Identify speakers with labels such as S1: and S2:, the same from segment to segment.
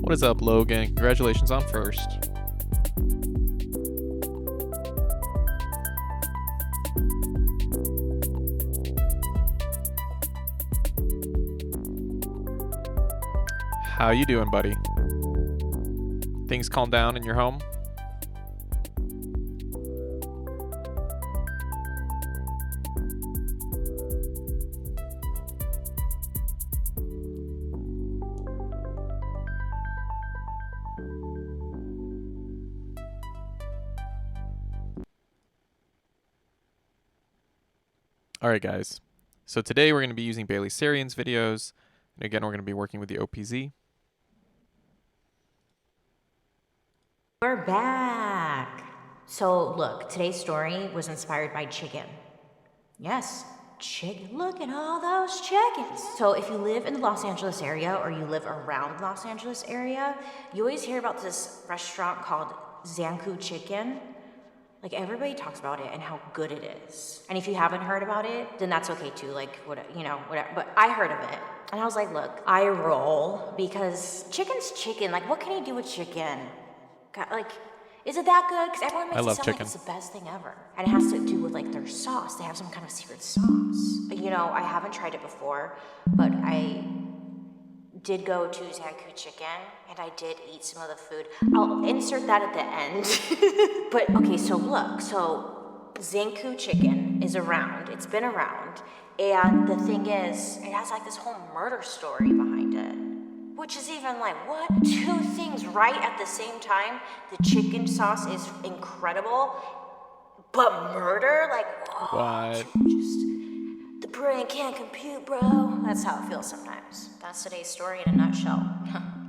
S1: What is up, Logan? Congratulations on first. How you doing, buddy? Things calm down in your home? Alright guys, so today we're going to be using Bailey Sarian's videos, and again we're going to be working with the OPZ.
S2: We're back! So look, today's story was inspired by chicken. Yes, chicken. Look at all those chickens! So if you live in the Los Angeles area or you live around Los Angeles area, you always hear about this restaurant called Zanku Chicken. Like, everybody talks about it and how good it is. And if you haven't heard about it, then that's okay too, like, whatever. But I heard of it. And I was like, look, I roll because chicken's chicken. Like, what can you do with chicken? God, like, is it that good? Because everyone makes it sound like it's the best thing ever. And it has to do with, like, their sauce. They have some kind of secret sauce. You know, I haven't tried it before, but I did go to Zanku Chicken, and I did eat some of the food. I'll insert that at the end. But, okay, so look. So, Zanku Chicken is around. It's been around. And the thing is, it has, like, this whole murder story behind it. Which is even like, what? Two things right at the same time? The chicken sauce is incredible, but murder? Like,
S1: what?
S2: The brain can't compute, bro. That's how it feels sometimes. That's today's story in a nutshell.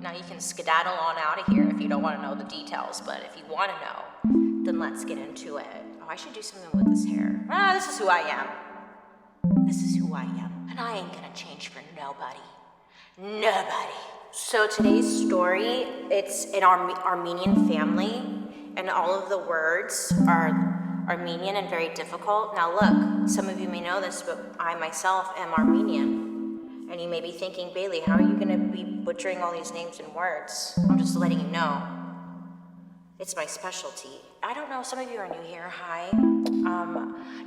S2: Now you can skedaddle on out of here if you don't want to know the details, but if you want to know, then let's get into it. Oh, I should do something with this hair. This is who I am. This is who I am. And I ain't gonna change for nobody. Nobody. So today's story, it's an Armenian family, and all of the words are Armenian and very difficult. Now look, some of you may know this, but I myself am Armenian. And you may be thinking, Bailey, how are you going to be butchering all these names and words? I'm just letting you know. It's my specialty. I don't know, some of you are new here. Hi.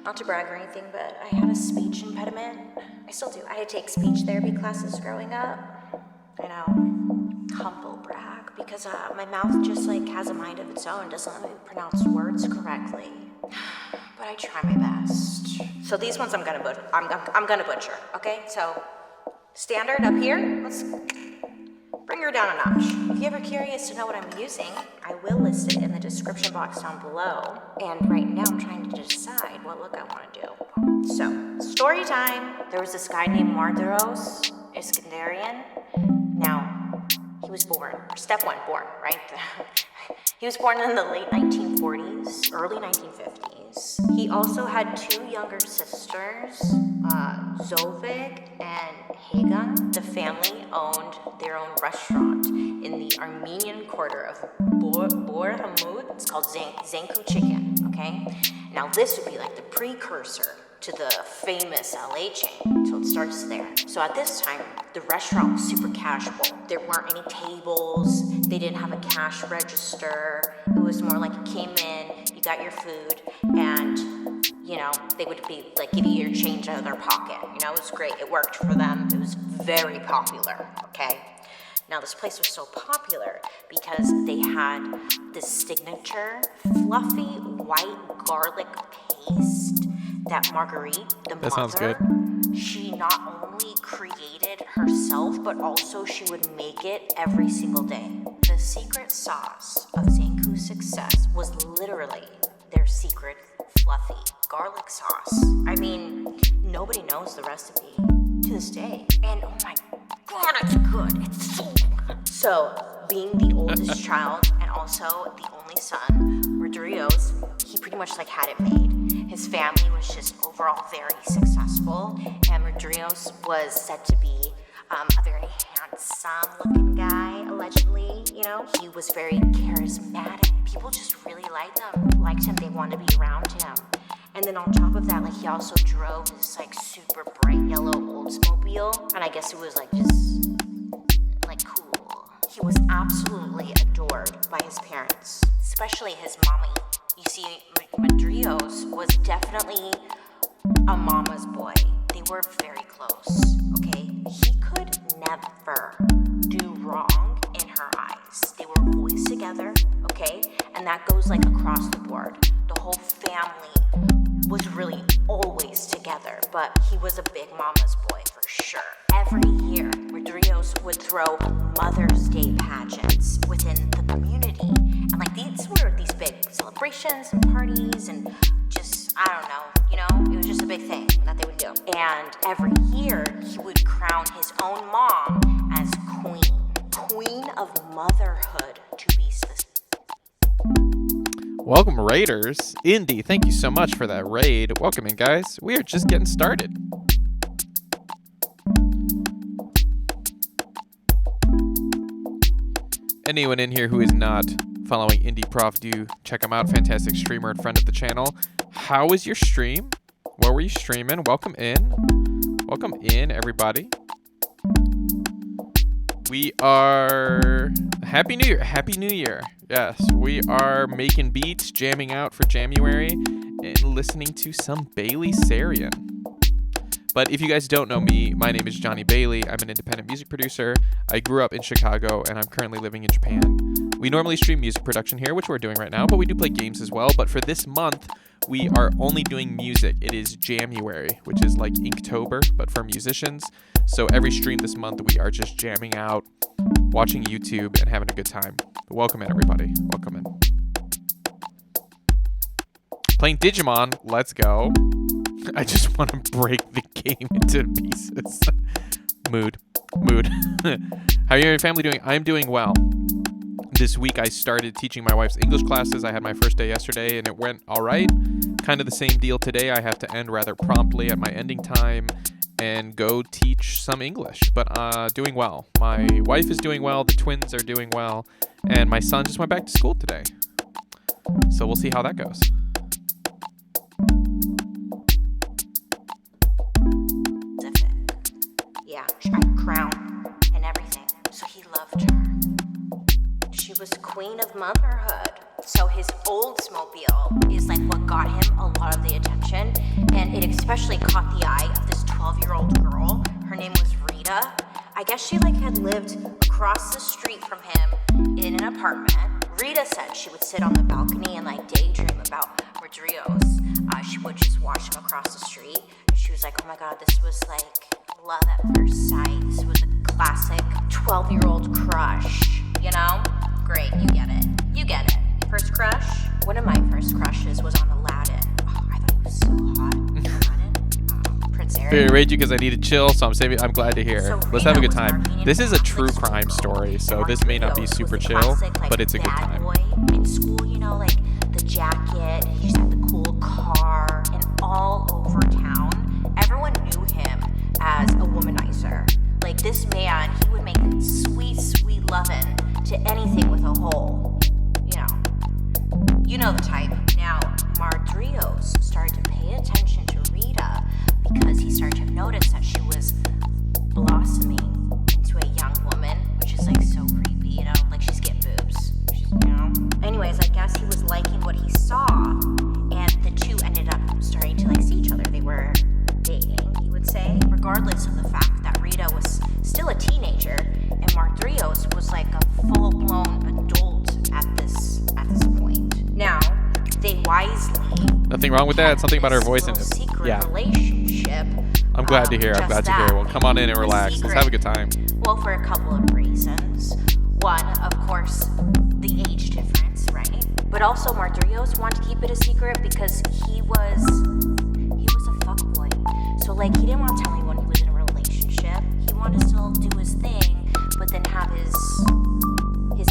S2: Not to brag or anything, but I had a speech impediment. I still do. I had to take speech therapy classes growing up. I know. Humble brag, because my mouth just like has a mind of its own, doesn't let me pronounce words correctly. But I try my best. So these ones I'm gonna butcher. Okay, so standard up here. Let's bring her down a notch. If you're ever curious to know what I'm using, I will list it in the description box down below. And right now I'm trying to decide what look I want to do. So, story time. There was this guy named Mardaros Iskandarian. Now, he was born, step one, born, right? He was born in the late 1940s, early 1950s. He also had two younger sisters, Zovig and Hagan. The family owned their own restaurant in the Armenian quarter of Bor Hamud. It's called Zanku Chicken, okay? Now this would be like the precursor to the famous LA chain, so it starts there. So at this time, the restaurant was super casual. There weren't any tables, they didn't have a cash register. It was more like you came in, you got your food, and you know, they would be like give you your change out of their pocket. You know, it was great, it worked for them, it was very popular, okay? Now this place was so popular because they had this signature fluffy white garlic paste that Marguerite, the mother,
S1: sounds good.
S2: she not only created herself, but also she would make it every single day. The secret sauce of Zanku's success was literally their secret fluffy garlic sauce. I mean, nobody knows the recipe to this day. And oh my God, it's good. It's so good. So, being the oldest child and also the only son, Rodriguez, he pretty much like had it made. His family was just overall very successful, and Rodriguez was said to be a very handsome-looking guy, allegedly. You know, he was very charismatic. People just really liked him. They wanted to be around him. And then on top of that, like he also drove this like super bright yellow Oldsmobile, and I guess it was like just like cool. He was absolutely adored by his parents, especially his mommy. You see, Madrios was definitely a mama's boy. They were very close, okay? He could never do wrong in her eyes. They were always together, okay? And that goes like across the board. The whole family was really always together, but he was a big mama's boy for sure. Every year, Rodriguez would throw Mother's Day pageants within the community. And like these were these big celebrations and parties and just, I don't know, you know, it was just a big thing that they would do. And every year, he would crown his own mom as queen of motherhood, to be specific.
S1: Welcome, Raiders. Indy, thank you so much for that raid. Welcome in, guys. We are just getting started. Anyone in here who is not following Indie Prof, do check him out. Fantastic streamer and friend of the channel. How was your stream? What were you streaming? Welcome in. Welcome in, everybody. We are... Happy New Year. Happy New Year. Yes, we are making beats, jamming out for Jamuary, and listening to some Bailey Sarian. But if you guys don't know me, my name is Johnny Bailey. I'm an independent music producer. I grew up in Chicago, and I'm currently living in Japan. We normally stream music production here, which we're doing right now, but we do play games as well. But for this month, we are only doing music. It is Jamuary, which is like Inktober, but for musicians. So every stream this month, we are just jamming out, watching YouTube, and having a good time. Welcome in, everybody. Welcome in. Playing Digimon. Let's go. I just want to break the game into pieces. Mood. How are you and your family doing? I'm doing well. This week I started teaching my wife's English classes. I had my first day yesterday and it went all right. Kind of the same deal today. I have to end rather promptly at my ending time and go teach some English, but doing well. My wife is doing well, the twins are doing well, and my son just went back to school today. So we'll see how that goes.
S2: Yeah, I crown and everything, so he loved her. She was queen of motherhood. So his Oldsmobile is like what got him a lot of the attention, and it especially caught the eye of this 12-year-old girl. Her name was Rita. I guess she like had lived across the street from him in an apartment. Rita said she would sit on the balcony and like daydream about Rodrigo's. She would just watch him across the street. She was like, oh my God, this was like love at first sight. This was a classic 12-year-old crush, you know? Great, you get it. You get it. First crush? One of my first crushes was on Aladdin. Oh, I thought he was so hot. Aladdin? Prince Eric.
S1: I rage you because I need to chill, so I'm glad to hear.
S2: So
S1: Let's have a good
S2: Rita was
S1: time.
S2: Armenian
S1: This is a
S2: Catholic
S1: true crime
S2: school.
S1: story, so
S2: And
S1: this may not be
S2: Rodrigo
S1: super
S2: was the
S1: chill,
S2: classic, like,
S1: but it's a good
S2: bad
S1: time.
S2: boy in school, you know, like the jacket, he just had the cool car, and all over town, everyone knew him as a womanizer. Like this man, he would make sweet, sweet lovin' to anything with a hole. You know the type. Now, Mardrios started to pay attention to Rita because he started to notice that she was blossoming into a young woman, which is like so creepy, you know, like she's getting boobs, Anyways, I guess he was liking what he saw, and the two ended up starting to like see each other. They were dating, you would say, regardless of the fact that Rita was still a teenager and Mardrios was like a full-blown adult at this point. Now, they wisely
S1: Nothing wrong with that. Something about her voice in it.
S2: Secret
S1: Yeah.
S2: relationship.
S1: I'm glad to hear. I'm glad to hear. Well, come on in and relax. Let's have a good time.
S2: Well, for a couple of reasons. One, of course, the age difference, right? But also, Mardrios wanted to keep it a secret because he was a fuckboy. So, like, he didn't want to tell anyone he was in a relationship. He wanted to still do his thing, but then have his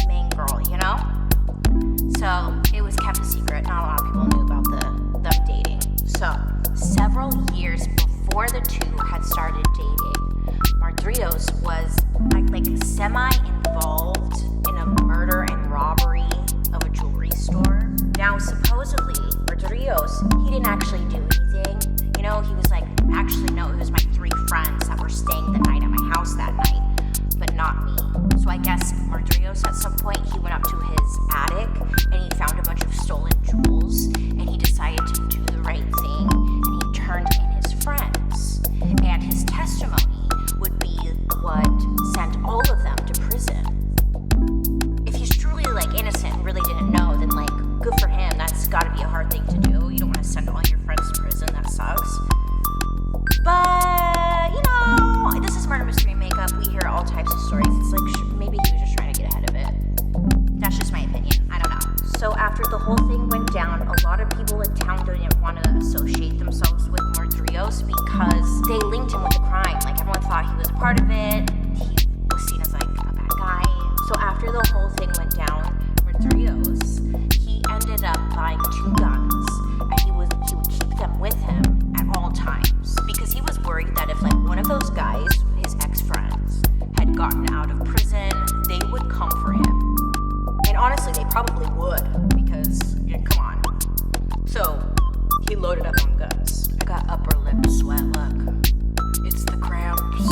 S2: main girl, you know? So it was kept a secret. Not a lot of people knew about them dating. So several years before the two had started dating, Mardrios was like semi-involved in a murder and robbery of a jewelry store. Now supposedly Mardrios, he didn't actually do anything. You know, he was like, actually no, it was my 3 friends that were staying the night at my house that night, but not me. So I guess Mardrios at some point, he went up to his attic and he found a bunch of stolen jewels, and he decided to do the right thing, and he turned in his friends. And his testimony would be what sent all of them to prison. If he's truly like innocent and really didn't know, then like good for him. That's gotta be a hard thing to do. You don't want to send all your friends to prison. That sucks. But you know, this is murder mystery makeup. We hear all types of stories. It's like maybe he was just trying to get ahead of it. That's just my opinion. I don't know. So after the whole thing went down, a lot of people in town didn't want to associate themselves with Mardrios because they linked him with the crime. Like everyone thought he was a part of it. He was seen as like a bad guy. So after the whole thing went down, Mardrios, he ended up buying 2 guns, and he would keep them with him at all times because he was worried that if like one of those guys, his ex-friends, had gotten out of prison, they would come for him. And honestly, they probably would because, come on. So he loaded up on guns. I got upper lip sweat, look. It's the cramps.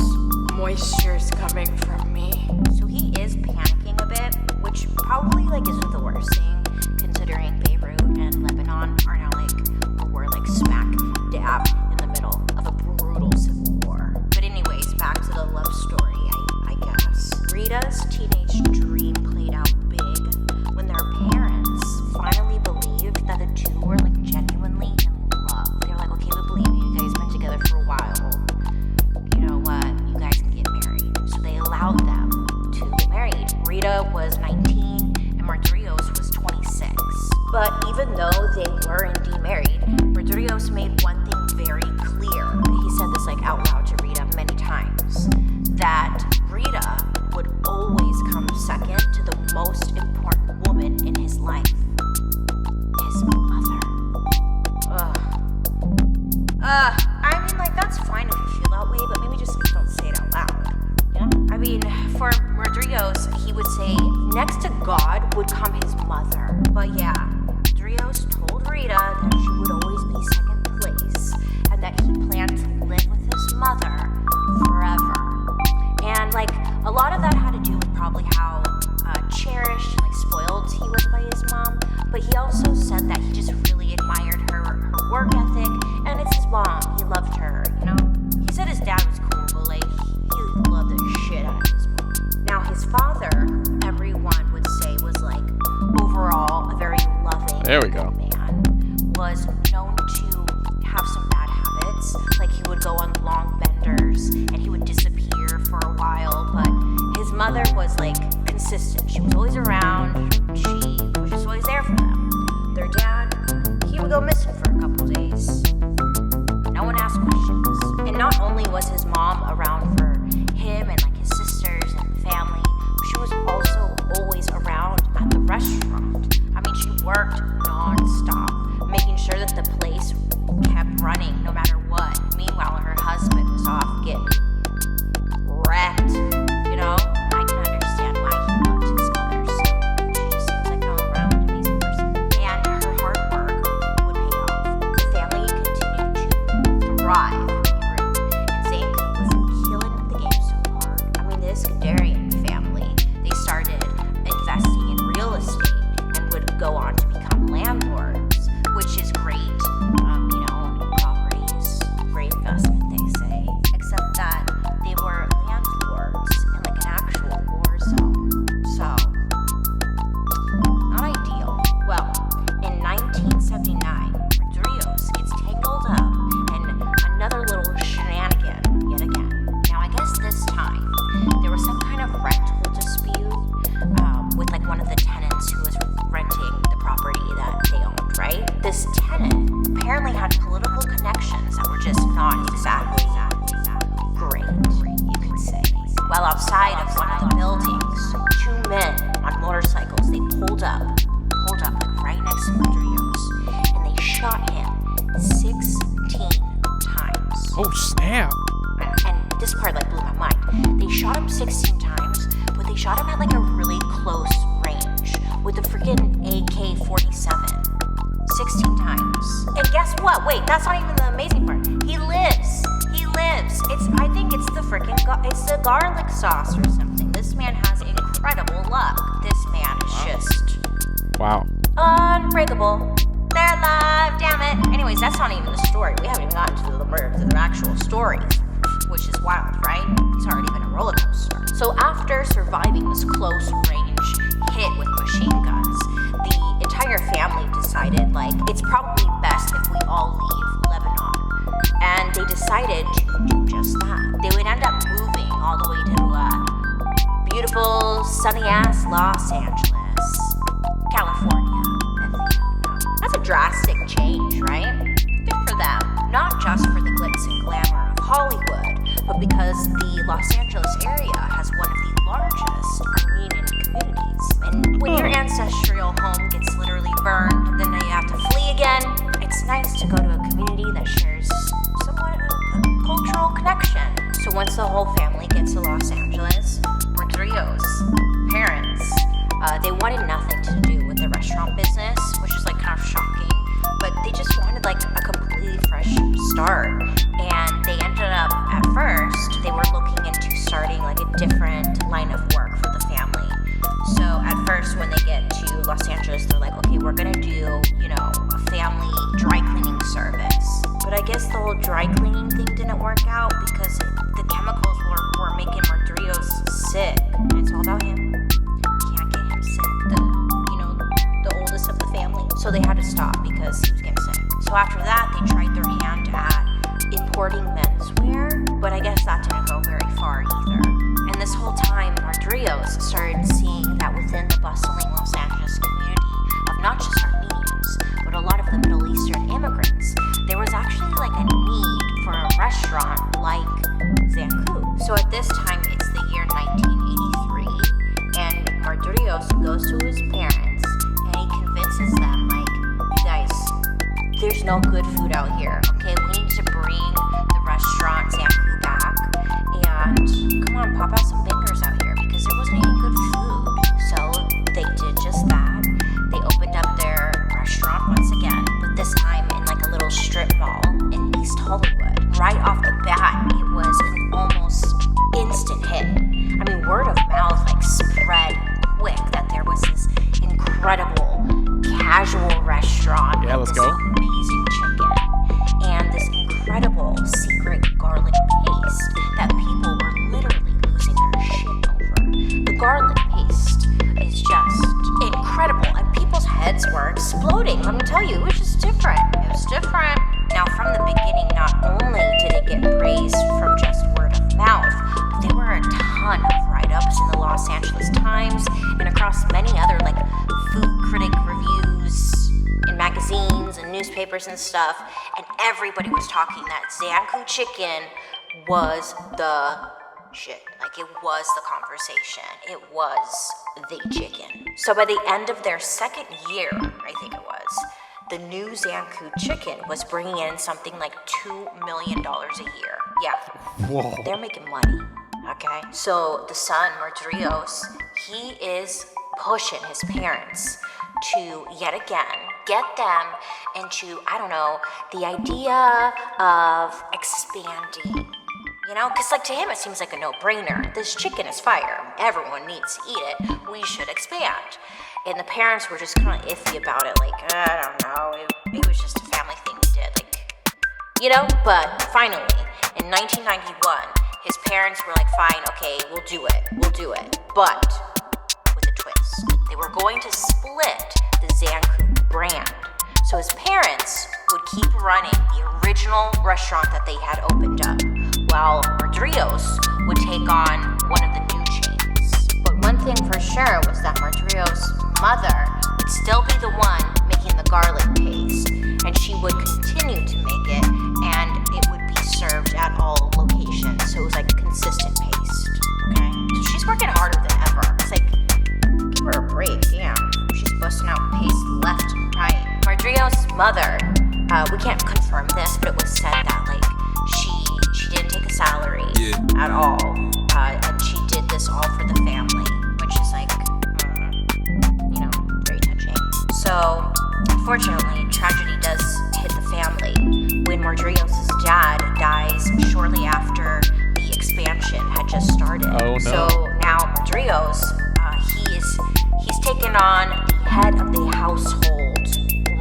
S2: Moisture's coming from me. So he is panicking a bit, which probably like isn't the worst thing, considering Beirut and Lebanon are now like, we're like smack dab in the middle of a brutal civil war. But anyways, back to the love story, I guess. Rita's teenage dream played out big when their parents finally believed that the two were like genuinely in love. They were like, okay, we believe you. You guys been together for a while. You know what? You guys can get married. So they allowed them to get married. Rita was 19 and Mardrios was 26. But even though they were indeed married, Mardrios made one thing very clear. He said this like out loud to Rita many times, that Rita would always come second to the most important woman in his life, his mother. I mean, like, that's fine if you feel that way, but maybe just don't say it out loud, you know? I mean, for Mardrios, he would say, next to God would come his mother. But yeah, Mardrios told Rita that she would always be second place, and that he planned to live with his mother forever. And, like, a lot of that had to do with probably how cherished and, like, spoiled he was by his mom, but said that he just really admired her work ethic, and it's his mom. He loved her, you know? He said his dad was cool, but like, he loved the shit out of his mom. Now, his father, everyone would say was like, overall, a very loving man, was known to have some bad habits. Like, he would go on long benders, and he would disappear for a while, but his mother was like consistent. She was always around. She was just always there for them. Their dad, he would go missing for a couple days. No one asked questions. And not only was his mom around for him and like his sisters and family, she was also always around at the restaurant. I mean, she worked non-stop, making sure that the place kept running no matter what. Meanwhile, her husband was off getting wrecked, you know? I can understand why he loved his mother so. She just seems like an all-around amazing person. And her hard work would pay off. The family continued to thrive in Beirut, and Zanku was killing the game so hard. I mean, the Iskandarian family, they started investing in real estate and would go on to become landlords, which is great. You know, properties, great investment, they say. Except that they were landlords in like an actual war zone. So, not ideal. Well, in 1979, Rodriguez gets tangled up in another little shenanigan yet again. Now, I guess this time, there was some kind of rental dispute with like one of the tenants who was renting the property that they owned, right? This tenant apparently had political connections that were just not exactly great, you could say. While outside of one of the buildings, two men on motorcycles, they pulled up like right next to Rodriguez, and they shot him 16 times.
S1: Oh, snap.
S2: And this part like blew my mind. They shot him 16 times, but they shot him at like a really close range with a freaking AK-47. 16 times. And guess what? Wait, that's not even the amazing part. He lives. I think it's the freaking, it's the garlic sauce or something. This man has incredible luck. This man is just...
S1: Wow.
S2: unbreakable. They're alive, damn it. Anyways, that's not even the story. We haven't even gotten to the actual story, which is wild, right? It's already been a roller coaster. So after surviving this close range hit with machine guns, the entire family decided, like, it's probably best if we all leave Lebanon. And they decided to do just that. They would end up moving all the way to beautiful, sunny-ass Los Angeles, California, if you don't know. That's a drastic change, right? Good for them. Not just for the glitz and glamour of Hollywood, but because the Los Angeles area has one of the largest Armenian communities. And when your ancestral home gets literally burned, then you have to flee again, it's nice to go to a community that shares somewhat a cultural connection. So once the whole family gets to Los Angeles, Rodrigo's parents, they wanted nothing to do with the restaurant business, which is like kind of shocking, but they just wanted like a completely fresh start. And they ended up, at first, they were looking into starting like a different line of work for the family. So at first, when they get to Los Angeles, they're like, okay, we're gonna do, a family dry cleaning service. But I guess the whole dry cleaning thing didn't work out because the chemicals were making Rodrigo's sick. And it's all about him. Can't get him sick, the oldest of the family. So they had to stop because he was getting sick. So after that, they tried their hand at importing menswear, but I guess that didn't go very far either. And this whole time, Rodriguez started seeing that within the bustling Los Angeles community of not just Armenians, but a lot of the Middle Eastern immigrants, there was actually like a need for a restaurant like Zanku. So at this time, it's the year 1983, and Rodriguez goes to his parents and he convinces them, like, you guys, there's no good food out here, okay? We need to bring the restaurant Zanku back, and come on, pop out some bangers out here because there wasn't any good food. So they did just that. They opened up their restaurant once again, but this time in like a little strip mall in East Hollywood. Right off the bat, it was an almost instant hit. I mean, word of mouth like spread quick that there was this incredible casual restaurant exploding. Let me tell you, it was just different. It was different. Now, from the beginning, not only did it get praise from just word of mouth, but there were a ton of write-ups in the Los Angeles Times and across many other like food critic reviews in magazines and newspapers and stuff. And everybody was talking that Zankou chicken was the shit. Like, it was the conversation. It was the chicken. So by the end of their second year, I think it was, the new Zankou chicken was bringing in something like $2 million a year. Yeah.
S1: Whoa.
S2: They're making money, okay? So the son, Mardrios, he is pushing his parents to yet again get them into, I don't know, the idea of expanding. You know, because like to him it seems like a no-brainer. This chicken is fire. Everyone needs to eat it. We should expand. And the parents were just kind of iffy about it. Like, I don't know. It was just a family thing we did. Like, you know? But finally, in 1991, his parents were like, fine, okay, we'll do it. We'll do it. But with a twist. They were going to split the Zankou brand. So his parents would keep running the original restaurant that they had opened up, while Mardrios would take on one of the new chains. But one thing for sure was that Mardrios' mother would still be the one making the garlic paste, and she would continue to make it, and it would be served at all locations. So it was like consistent paste, okay? So she's working harder than ever. It's like, give her a break, damn. She's busting out paste left and right. Mardrios' mother, we can't confirm this, but it was said that like she didn't take a salary at all, and she did this all for the family, which is like, you know, very touching. So, unfortunately, tragedy does hit the family when Mardrios' dad dies shortly after the expansion had just started.
S1: Oh no!
S2: So now Mardrios, he's taken on the head of the household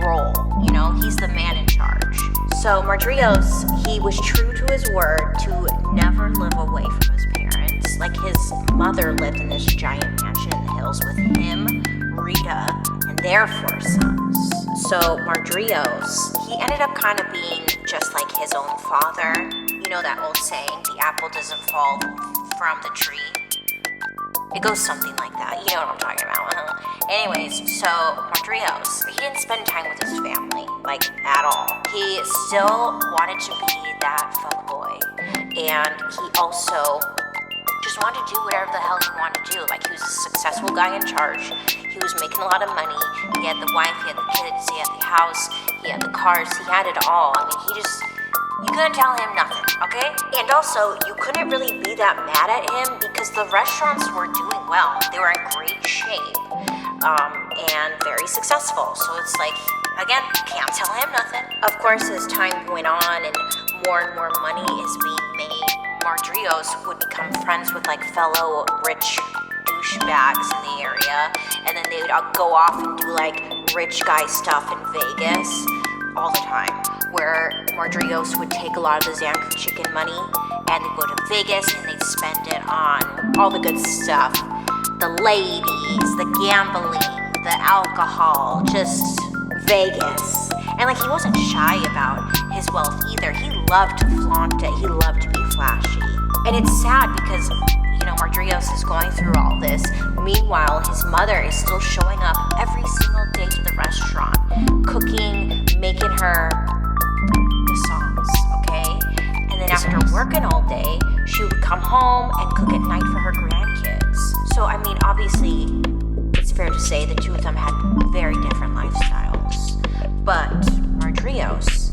S2: role. You know, he's the man in charge. So Mardrios, he was true to his word to never live away from his parents. Like, his mother lived in this giant mansion in the hills with him, Rita, and their 4 sons. So Mardrios, he ended up kind of being just like his own father. You know that old saying, the apple doesn't fall from the tree? It goes something like that. You know what I'm talking about. Anyways, so Mardrios, he didn't spend time with his family, like, at all. He still wanted to be that fuckboy. And he also just wanted to do whatever the hell he wanted to do. Like, he was a successful guy in charge. He was making a lot of money. He had the wife, he had the kids, he had the house, he had the cars, he had it all. I mean, you couldn't tell him nothing, okay? And also, you couldn't really be that mad at him because the restaurants were doing well. They were in great shape, and very successful. So it's like, again, can't tell him nothing. Of course, as time went on and more money is being made, Mardrios would become friends with like fellow rich douchebags in the area, and then they would all go off and do like rich guy stuff in Vegas all the time, where Mardrios would take a lot of the Zankou chicken money and they'd go to Vegas and they'd spend it on all the good stuff. The ladies, the gambling, the alcohol, just Vegas. And like, he wasn't shy about his wealth either. He loved to flaunt it. He loved to be flashy. And it's sad because, you know, Mardrios is going through all this. Meanwhile, his mother is still showing up every single day to the restaurant, cooking, making her the songs, okay? And then after working all day, she would come home and cook at night for her grandkids. So, I mean, obviously, it's fair to say the two of them had very different lifestyles. But Mardrios,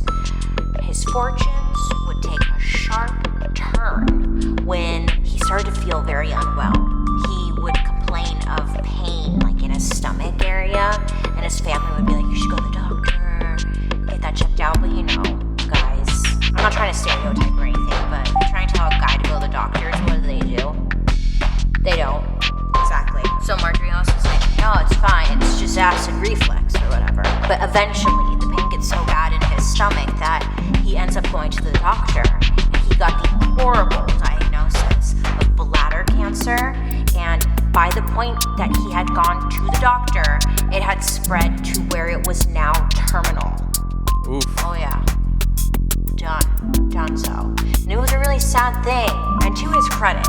S2: his fortunes would take a sharp turn when he started to feel very unwell. He would complain of pain, like in his stomach area, and his family would be like, you should go to the doctor, get that checked out. But you know, guys, I'm not trying to stereotype or anything, but if you're trying to tell a guy to go to the doctors, what do? They don't. Exactly. So Mardrios is like, no, it's fine, it's just acid reflux or whatever. But eventually, the pain gets so bad in his stomach that he ends up going to the doctor, and he got the horrible diagnosis of bladder cancer, and by By the point that he had gone to the doctor, it had spread to where it was now terminal.
S1: Oof.
S2: Oh yeah. Done so. And it was a really sad thing. And to his credit,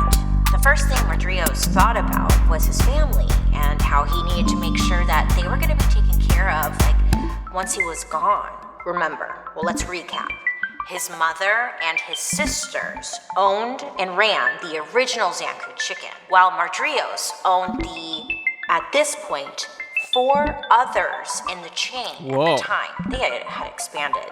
S2: the first thing Rodriguez thought about was his family and how he needed to make sure that they were going to be taken care of, like, once he was gone. Remember, well, let's recap. His mother and his sisters owned and ran the original Zanku chicken, while Rodriguez owned at this point, 4 others in the chain
S1: Whoa.
S2: at the time. They had expanded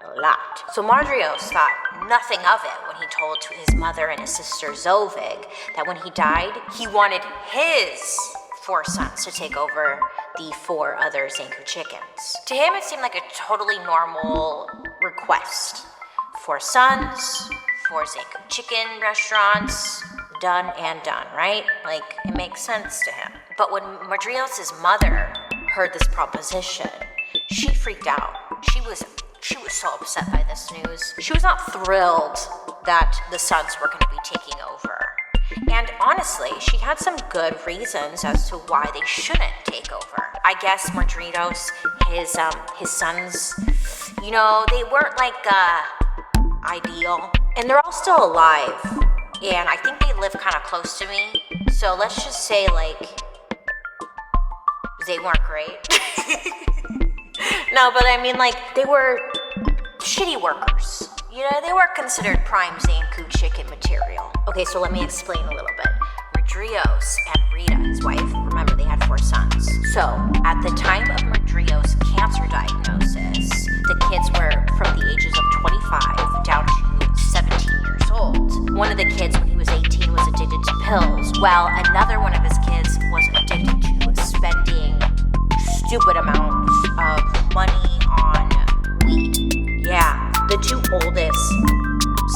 S2: a lot. So Rodriguez thought nothing of it when he told to his mother and his sister Zovig that when he died, he wanted his 4 sons to take over the 4 other Zanku chickens. To him, it seemed like a totally normal request. 4 sons, 4 Zanku chicken restaurants, done and done, right? Like, it makes sense to him. But when Rodriguez's mother heard this proposition, she freaked out. She was so upset by this news. She was not thrilled that the sons were going to be taking over. And honestly, she had some good reasons as to why they shouldn't take over. I guess Rodriguez, his sons, you know, they weren't like ideal. And they're all still alive. And I think they live kind of close to me. So let's just say, like, they weren't great. No, but I mean, like, they were shitty workers. You know, they were considered prime Zanku chicken material. Okay, so let me explain a little bit. Rodriguez and Rita, his wife, remember they had 4 sons. So, at the time of Rodriguez's cancer diagnosis, the kids were from the ages of 25 down to 17 years old. One of the kids, when he was 18, was addicted to pills, while another one of his kids was addicted to spending stupid amounts of money on weed. Yeah, the 2 oldest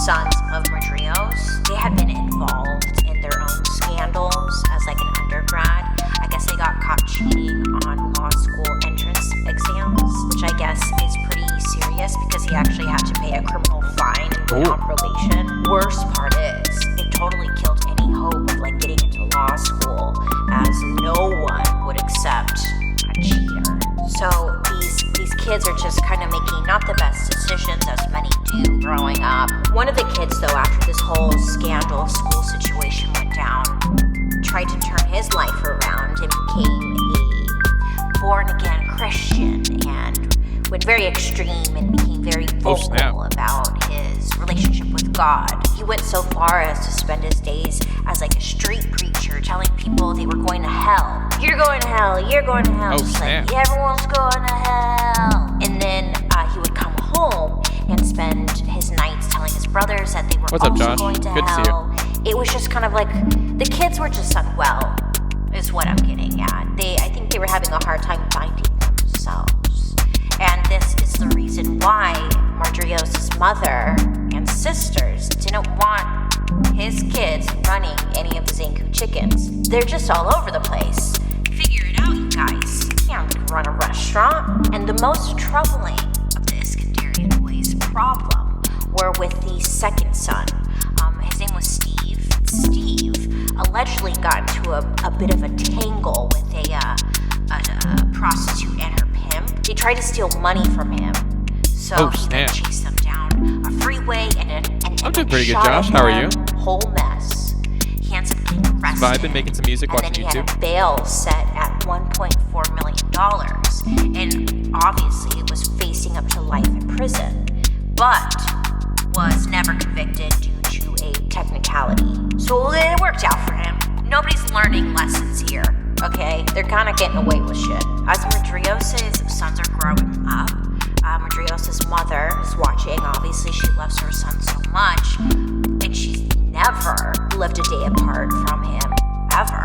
S2: sons of Rodriguez, they had been involved in their own scandals as like an undergrad. I guess they got caught cheating on law school entrance exams, which I guess is pretty serious because he actually had to pay a criminal fine and go on probation. Worst part is, it totally killed any hope of like getting into law school, as no one would accept a cheater. So these kids are just kind of making not the best decisions, as many do growing up. One of the kids, though, after this whole scandal school situation went down, tried to turn his life around and became a born-again Christian and went very extreme and became very vocal about his relationship with God. He went so far as to spend his days as like a street preacher, telling people they were going to hell. You're going to hell, you're going to hell. Like, everyone's going to hell. And then he would come home and spend his nights telling his brothers that they were going to hell. It was just kind of like, the kids were just unwell, is what I'm getting at. I think they were having a hard time finding themselves. And this is the reason why Rodriguez's mother and sisters didn't want his kids running any of the Zanku chickens. They're just all over the place. Figure it out, you guys. You can't run a restaurant. And the most troubling of the Iskandarian boys' problem were with the second son. His name was Steve. Steve allegedly got into a bit of a tangle with a prostitute and her pimp. They tried to steal money from him. So he then chased them down a freeway and
S1: I'm doing pretty good, Josh. How are you?
S2: Whole mess. He ends up getting arrested.
S1: Vibing, making some music, watching YouTube.
S2: And then he had a bail set at $1.4 million. And obviously was facing up to life in prison, but was never convicted due to a technicality. So it worked out for him. Nobody's learning lessons here, okay? They're kind of getting away with shit. As Rodriguez's sons are growing up, Rodriguez's mother is watching. Obviously, she loves her son so much, and she's never lived a day apart from him, ever.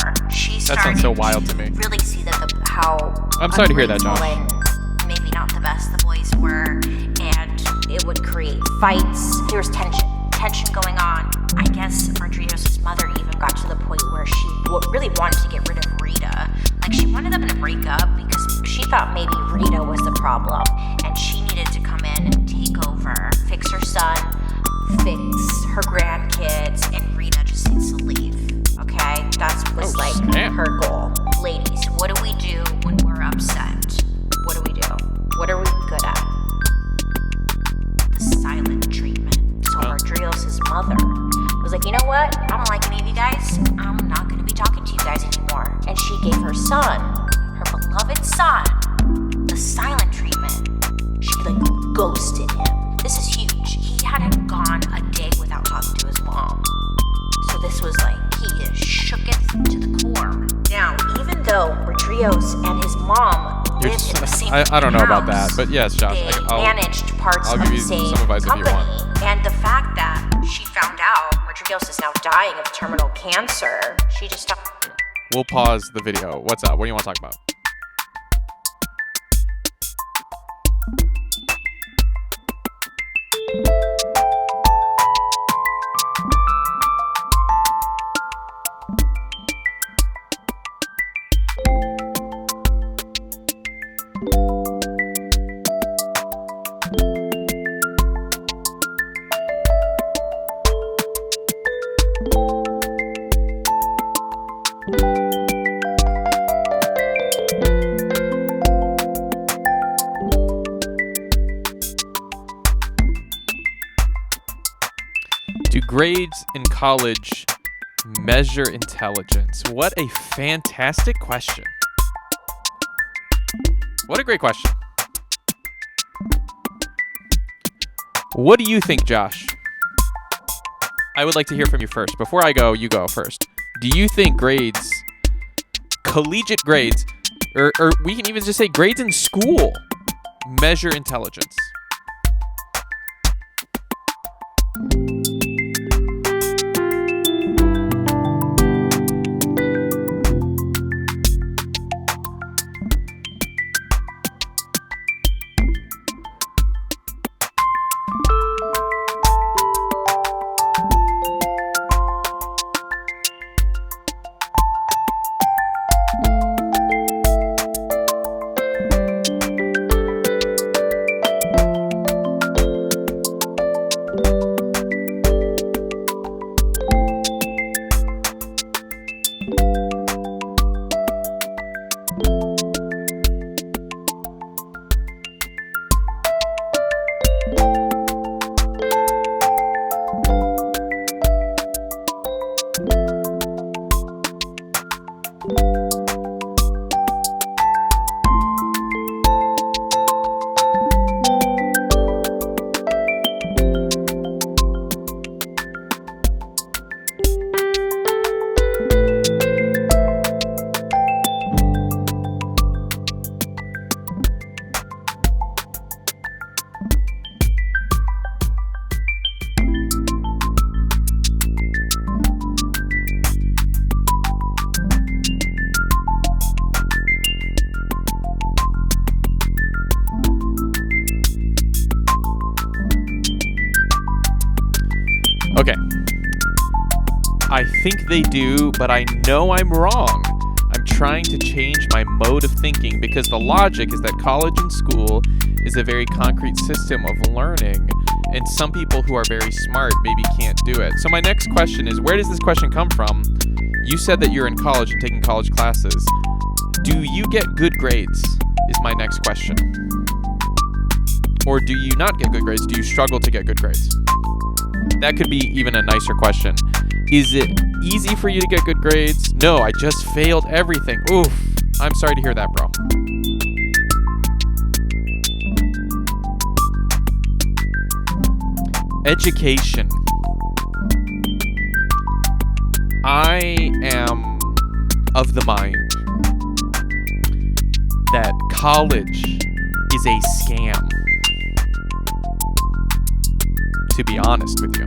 S1: That sounds so wild to me.
S2: Really see how
S1: I'm sorry to hear that, Josh.
S2: Maybe not the best the boys were, and it would create fights. There was tension going on. I guess Rodriguez's mother even got to the point where she really wanted to get rid of Rita. Like, she wanted them to break up because she thought maybe Rita was the problem, and she needed to come in and take over, fix her son, fix her grandkids, and Rita just needs to leave, okay? okay? That was
S1: snap.
S2: her goal. Ladies, what do we do when we're upset? What do we do? What are we good at? The silent treatment. So Rodriguez's mother was like, you know what? I don't like any of you guys. I'm not going to be talking to you guys anymore. And she gave her son, her beloved son, the silent treatment. She ghosted him. This is huge. He hadn't gone a day without talking to his mom. So this was he is shooketh to the core. Now, even though Rodriguez and his mom lived in the same
S1: I don't know
S2: house,
S1: about that, but yes, Josh,
S2: they
S1: I'll
S2: managed parts
S1: I'll
S2: of
S1: give
S2: the
S1: you
S2: same
S1: some advice
S2: company.
S1: if you want.
S2: And the fact that she found out Rodriguez is now dying of terminal cancer, she just stopped.
S1: We'll pause the video. What's up? What do you want to talk about? Do grades in college measure intelligence? What a fantastic question. What a great question. What do you think, Josh? I would like to hear from you first. Before I go, you go first. Do you think grades, collegiate grades, or we can even just say grades in school, measure intelligence? Okay. I think they do, but I know I'm wrong. I'm trying to change my mode of thinking because the logic is that college and school is a very concrete system of learning, and some people who are very smart maybe can't do it. So my next question is, where does this question come from? You said that you're in college and taking college classes. Do you get good grades? Is my next question. Or do you not get good grades? Do you struggle to get good grades? That could be even a nicer question. Is it easy for you to get good grades? No, I just failed everything. Oof. I'm sorry to hear that, bro. Education. I am of the mind that college is a scam. To be honest with you,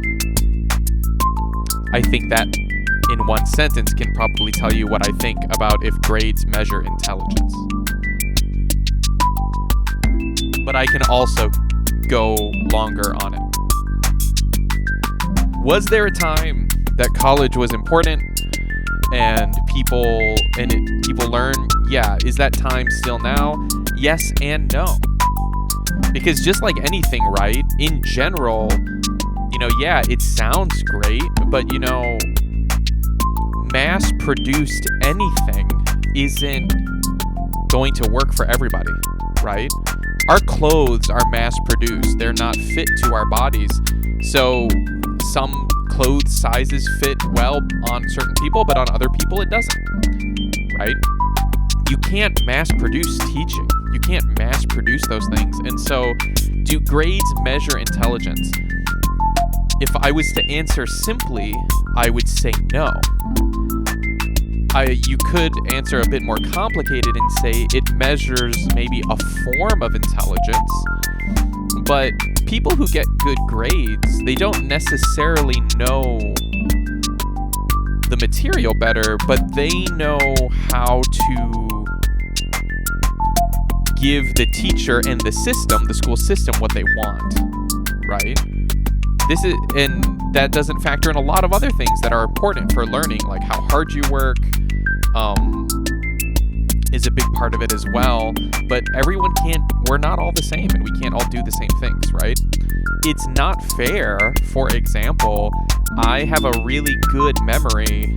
S1: I think that in one sentence can probably tell you what I think about if grades measure intelligence. But I can also go longer on it. Was there a time that college was important and people learn? Yeah. Is that time still now? Yes and no. Because just like anything, right? In general, yeah, it sounds great, but math mass-produced anything isn't going to work for everybody, right? Our clothes are mass-produced. They're not fit to our bodies. So some clothes sizes fit well on certain people, but on other people it doesn't, right? You can't mass-produce teaching. You can't mass-produce those things. And so, do grades measure intelligence? If I was to answer simply, I would say no. You could answer a bit more complicated and say it measures maybe a form of intelligence, but people who get good grades, they don't necessarily know the material better, but they know how to give the teacher and the system, the school system, what they want, right? And that doesn't factor in a lot of other things that are important for learning, like how hard you work, is a big part of it as well. But we're not all the same, and we can't all do the same things, right? It's not fair. For example, I have a really good memory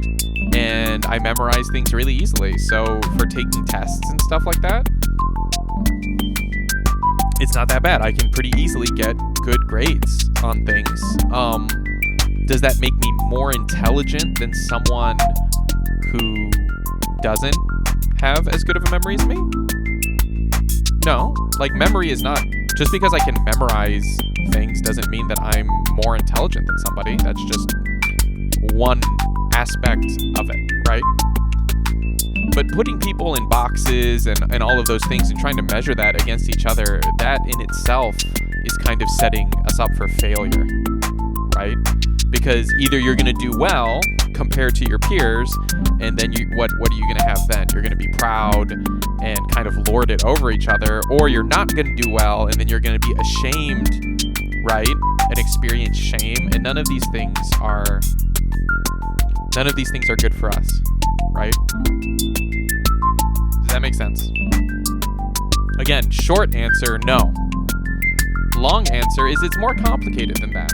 S1: and I memorize things really easily. So for taking tests and stuff like that, it's not that bad. I can pretty easily get good grades on things. Does that make me more intelligent than someone who doesn't have as good of a memory as me? No. Like, memory is not... Just because I can memorize things doesn't mean that I'm more intelligent than somebody. That's just one aspect of it, right? But putting people in boxes and all of those things and trying to measure that against each other, that in itself is kind of setting us up for failure, right? Because either you're going to do well compared to your peers, and then what are you going to have then? You're going to be proud and kind of lord it over each other, or you're not going to do well, and then you're going to be ashamed, right? And experience shame, and none of these things are good for us, right? Does that make sense? Again, short answer, no. Long answer is it's more complicated than that.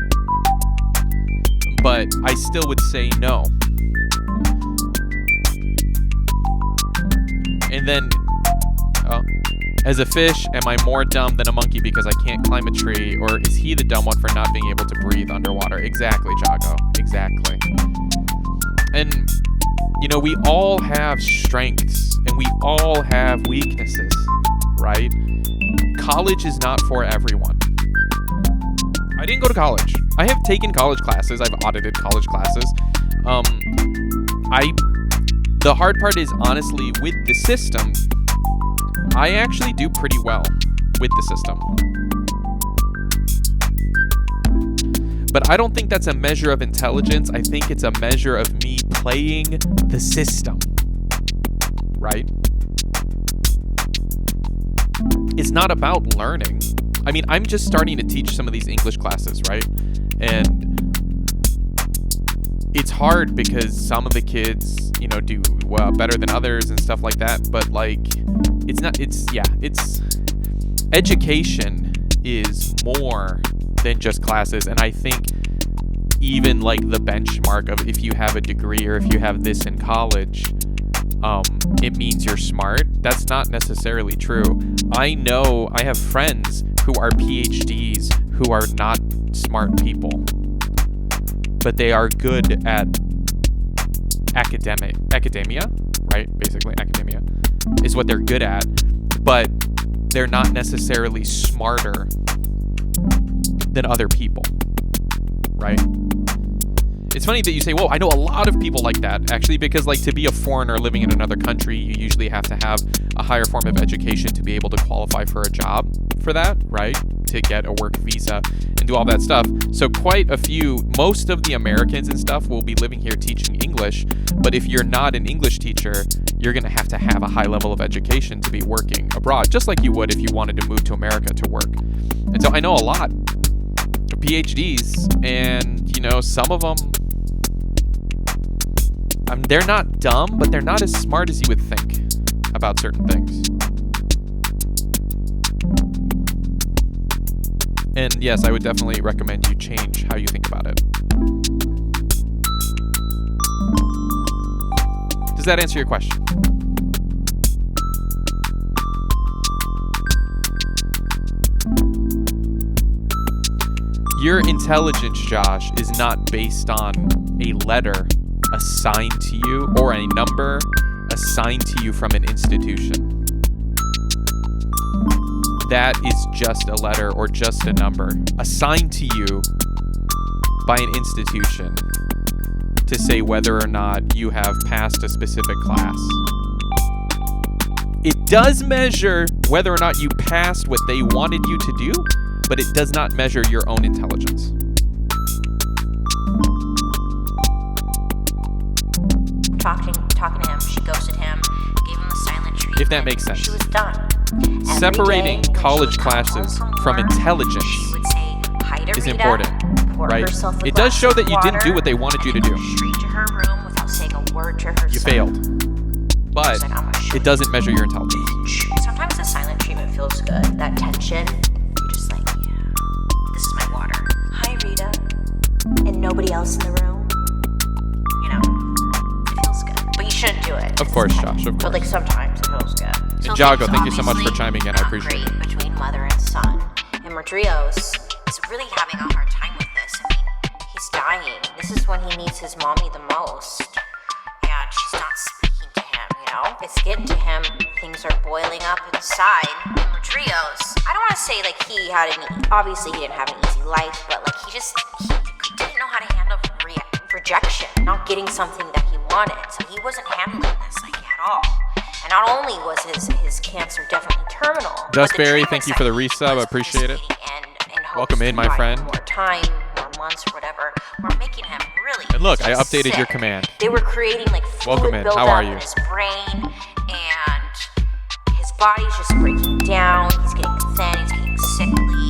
S1: But I still would say no. And then, as a fish, am I more dumb than a monkey because I can't climb a tree? Or is he the dumb one for not being able to breathe underwater? Exactly, Jago. Exactly. And, we all have strengths and we all have weaknesses, right? College is not for everyone. I didn't go to college. I have taken college classes. I've audited college classes. The hard part is, honestly, with the system, I actually do pretty well with the system. But I don't think that's a measure of intelligence. I think it's a measure of me playing the system, right? It's not about learning. I mean, I'm just starting to teach some of these English classes, right? And it's hard because some of the kids, do well, better than others and stuff like that. But education is more than just classes. And I think even like the benchmark of if you have a degree or if you have this in college, it means you're smart. That's not necessarily true. I know I have friends who are PhDs who are not smart people, but they are good at academia, right? Basically, academia is what they're good at, but they're not necessarily smarter than other people, right? It's funny that you say, well, I know a lot of people like that, actually, because to be a foreigner living in another country, you usually have to have a higher form of education to be able to qualify for a job for that, right? To get a work visa and do all that stuff. So most of the Americans and stuff will be living here teaching English, but if you're not an English teacher, you're going to have a high level of education to be working abroad, just like you would if you wanted to move to America to work. And so I know a lot of PhDs, and, some of them, they're not dumb, but they're not as smart as you would think about certain things. And yes, I would definitely recommend you change how you think about it. that answer your question? Your intelligence, Josh, is not based on a letter assigned to you or a number assigned to you from an institution. That is just a letter or just a number assigned to you by an institution to say whether or not you have passed a specific class. It does measure whether or not you passed what they wanted you to do, but it does not measure your own intelligence.
S2: Talking to him, she ghosted him, gave him the silent treatment.
S1: If that makes sense.
S2: She was done.
S1: Separating college classes from intelligence
S2: she would say hi to
S1: is
S2: Rita,
S1: important,
S2: pour
S1: right?
S2: herself a
S1: It does
S2: glass
S1: show
S2: of
S1: that you didn't
S2: water,
S1: do what they wanted you to
S2: and then
S1: do.
S2: go straight to her room without saying a word to her
S1: You
S2: son.
S1: failed. But it doesn't measure your intelligence.
S2: Sometimes the silent treatment feels good. That tension, you're just like, yeah, this is my water. Hi, Rita. And nobody else in the room. You know, it feels good. But you shouldn't do it.
S1: Of course, Josh, of
S2: But
S1: course.
S2: like sometimes it feels good.
S1: And Jago, thank you so much for chiming in. I
S2: Not
S1: appreciate it.
S2: great between mother and son. And Rodrigo's is really having a hard time with this. I mean, he's dying. This is when he needs his mommy the most. And she's not speaking to him, you know? It's getting to him. Things are boiling up inside. And Rodrigo's, I don't want to say like he had obviously he didn't have an easy life, but like he didn't know how to handle rejection, not getting something that he wanted. So he wasn't handling this like at all. And not only was his cancer definitely terminal.
S1: Dustberry, thank you for the resub. I appreciate it. Welcome in, my friend.
S2: More time, more months, or whatever. We're making him really.
S1: And look, I updated
S2: sick.
S1: your command.
S2: They were creating like fluid
S1: Welcome in.
S2: buildup
S1: How are you?
S2: in his brain, and his body's just breaking down. He's getting thin. He's getting sickly,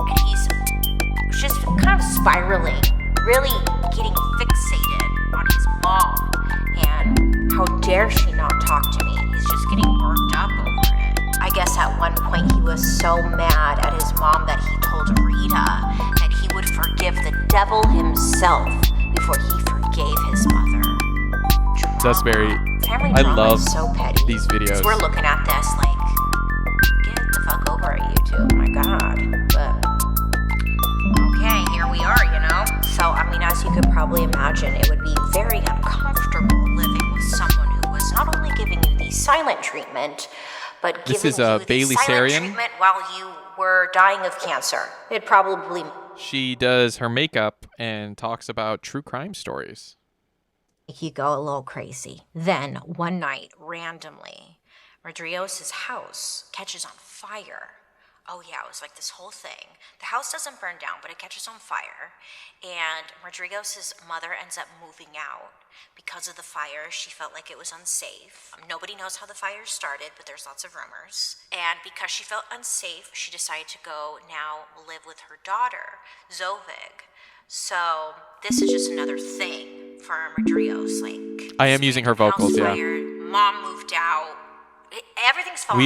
S2: and he's just kind of spiraling. Really getting fixated on his mom. And how dare she not talk to me? He's just getting worked up over it. I guess at one point he was so mad at his mom that he told Rita that he would forgive the devil himself before he forgave his mother.
S1: Dustberry,
S2: Family
S1: I
S2: drama
S1: love
S2: is so petty.
S1: these videos.
S2: 'Cause we're looking at this like, get the fuck over it, YouTube. My God. But okay, here we are, you know? So, I mean, as you could probably imagine, it would be very uncomfortable living with someone who was not only giving you the silent treatment, but
S1: This
S2: giving
S1: is,
S2: you the
S1: Bailey
S2: silent
S1: Sarian.
S2: treatment while you were dying of cancer. It probably
S1: She does her makeup and talks about true crime stories.
S2: make you go a little crazy. Then, one night, randomly, Rodrigo's house catches on fire. Oh yeah, it was like this whole thing. The house doesn't burn down, but it catches on fire. And Rodrigo's mother ends up moving out. Because of the fire, she felt like it was unsafe. Nobody knows how the fire started, but there's lots of rumors. And because she felt unsafe, she decided to go now live with her daughter, Zovig. So this is just another thing for Rodrigo's. Like,
S1: I am using her vocals, yeah.
S2: fire, mom moved out. Everything's falling.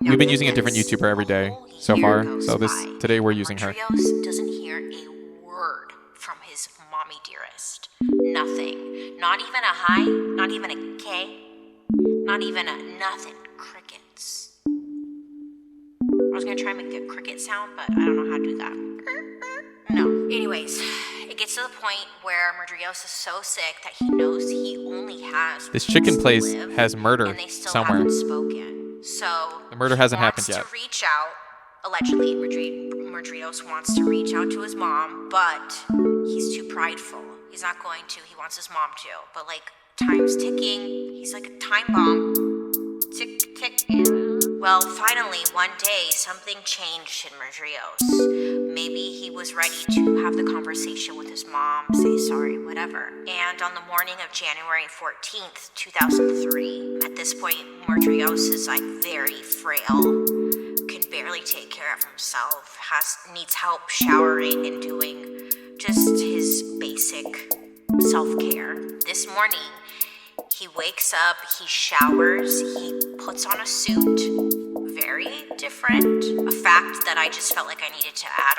S1: We've been using a different YouTuber every day so far. So today we're using her.
S2: Rodrigo's doesn't hear a word from his mommy dearest. Nothing. Not even a hi, not even a K, not even a nothing. Crickets. I was gonna try and make a cricket sound, but I don't know how to do that. No. Anyways, it gets to the point where Rodrigo's is so sick that he knows he only has
S1: This chicken
S2: weeks
S1: place
S2: to live,
S1: has murder
S2: and they still
S1: somewhere.
S2: haven't spoken. So
S1: The murder hasn't happened
S2: he
S1: yet.
S2: wants to reach out. Allegedly, Rodrigo's wants to reach out to his mom, but he's too prideful. He's not going to. He wants his mom to. But like, time's ticking. He's like a time bomb. Tick, tick. Well, finally, one day, something changed in Rodrigo's. Maybe he was ready to have the conversation with his mom, say sorry, whatever. And on the morning of January 14th, 2003, at this point, Rodrigo's is like very frail, can barely take care of himself, needs help showering and doing just his basic self-care. This morning, he wakes up, he showers, he puts on a suit, very different. A fact that I just felt like I needed to add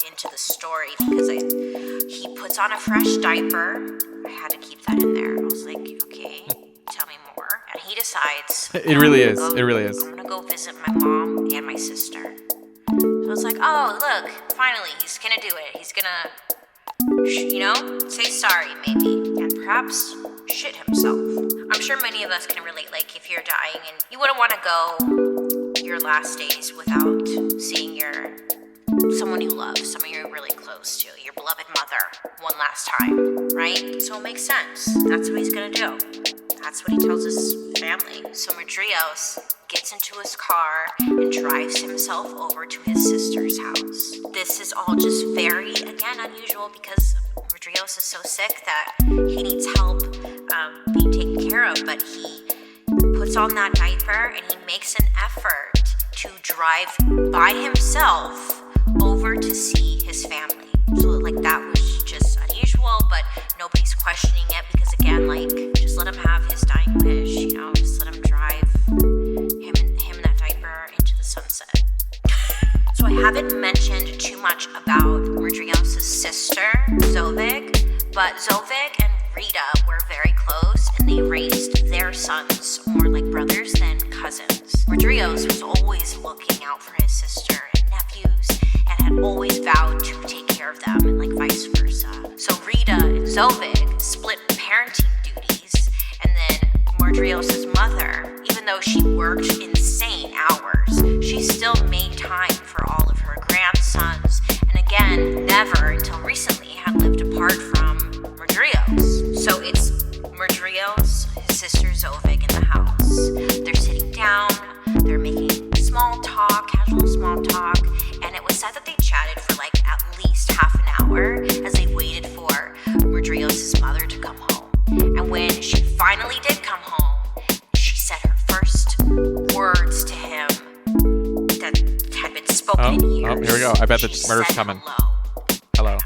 S2: into the story because he puts on a fresh diaper. I had to keep that in there. I was like, okay, tell me more. he decides.
S1: It really is. It really is.
S2: I'm gonna go visit my mom and my sister. So it's like, oh, look, finally, he's gonna do it. He's gonna, say sorry, maybe, and perhaps shit himself. I'm sure many of us can relate, like, if you're dying and you wouldn't want to go your last days without seeing someone you love, someone you're really close to, your beloved mother, one last time, right? So it makes sense. That's what he's gonna do. That's what he tells his family. So Madrios gets into his car and drives himself over to his sister's house. This is all just very, again, unusual because Madrios is so sick that he needs help being taken care of, but he puts on that diaper and he makes an effort to drive by himself over to see his family. So like that was just unusual, but nobody's questioning it because again, like, just let him have his dying wish, just let him drive him in that diaper into the sunset. So I haven't mentioned too much about Madrios' sister, Zovig, but Zovig and Rita were very close and they raised their sons more like brothers than cousins. Madrios was always looking out for his sister and nephews and had always vowed to take care of them and like vice versa. So Rita and Zovig split parenting duties, and then Madrios' mother, even though she worked insane hours, she still made time for all of her grandsons, and again, never until recently had lived apart from Madrios. So it's Madrios, his sister Zovig in the house. They're sitting down, they're making small talk, casual small talk, and it was said that they chatted for like at least half an hour as they waited for Madrios' mother to come home. And when she finally did come home, she said her first words to him that had been spoken in years.
S1: Oh, here we go. I bet the murder's coming. Hello.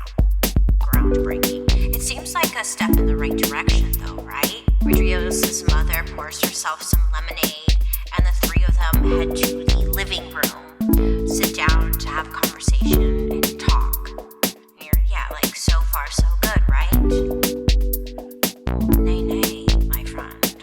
S2: Groundbreaking. It seems like a step in the right direction, though, right? Madrios' mother pours herself some lemonade, and the three of them head to the living room, sit down to have a conversation and talk. Like, so far so good, right? Nay, my friend.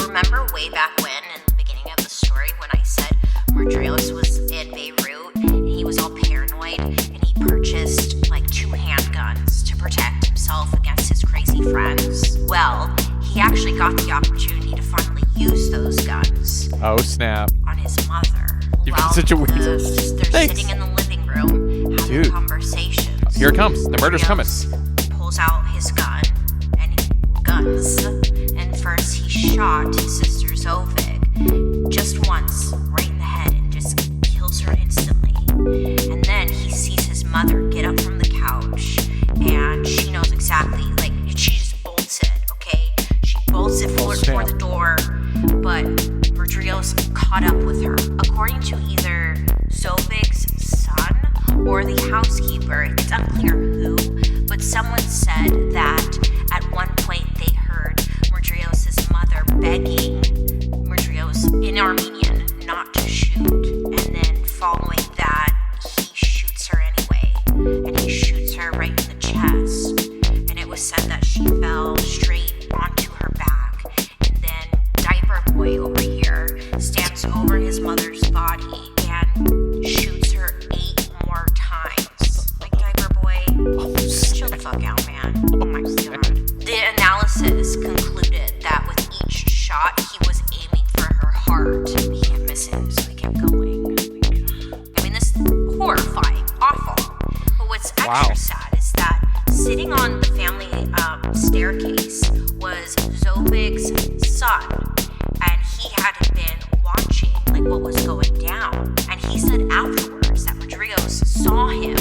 S2: Remember way back when, in the beginning of the story, when I said Madrios was in Beirut, and he was all paranoid, and he purchased, like, 2 handguns to protect himself against his crazy friends? Well, he actually got the opportunity to finally use those guns.
S1: Oh, snap.
S2: On his mother.
S1: You've been such a weird...
S2: They're
S1: Thanks.
S2: sitting in the living room having
S1: Dude.
S2: conversations.
S1: Here it comes. The murder's coming.
S2: Pulls out his guns, and first he shot his sister Zovig just once, right in the head, and just kills her instantly. And then he sees his mother get up from the couch, and she knows exactly, like, she just bolts it, okay? She bolts it for the door, but Madrios caught up with her. According to either Zovig's son or the housekeeper, it's unclear who, but someone said that at one point they heard Madrios' mother begging Madrios in Armenian not to shoot, and then following that, he shoots her anyway, and he shoots her right in the chest, and it was said that she fell straight onto her back, and then Diaper Boy over here stands over his mother's body and shoots her 8 more times. Like, Diaper Boy, chill the fuck out, man. Oh my god. The analysis concluded that with each shot, he was aiming for her heart. He kept missing, so he kept going. I mean, this is horrifying, awful. But what's extra sad is that sitting on the family staircase was Zovig's son, and he had been watching like what was going down. And he said afterwards that Madrios saw him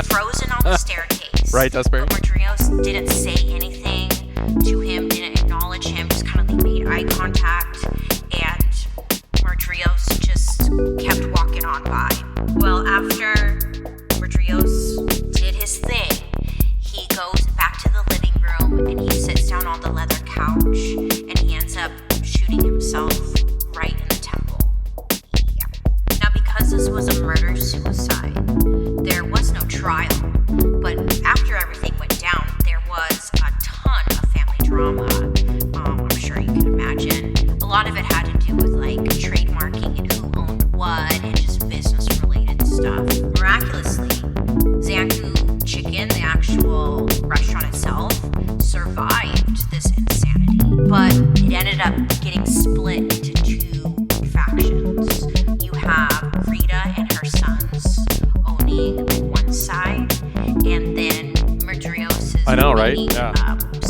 S2: frozen on the staircase.
S1: Right, Dustberry.
S2: But Madrios didn't say anything to him, didn't acknowledge him, just kind of like made eye contact, and Madrios just kept walking on by. Well, after Madrios did his thing, he goes back to the living room and he sits down on the leather couch, and he ends up shooting himself right in the temple. Yeah. Now, because this was a murder-suicide, there was no trial, but after everything went down, there was a ton of family drama. I'm sure you can imagine. it had to do with like trademarking and who owned what and just business related stuff. Miraculously, Zanku Chicken, the actual restaurant itself, survived this insanity, but it ended up getting split into two factions. You have Rita and her sons owning one side, and then Murdrios'
S1: I know, right? Yeah.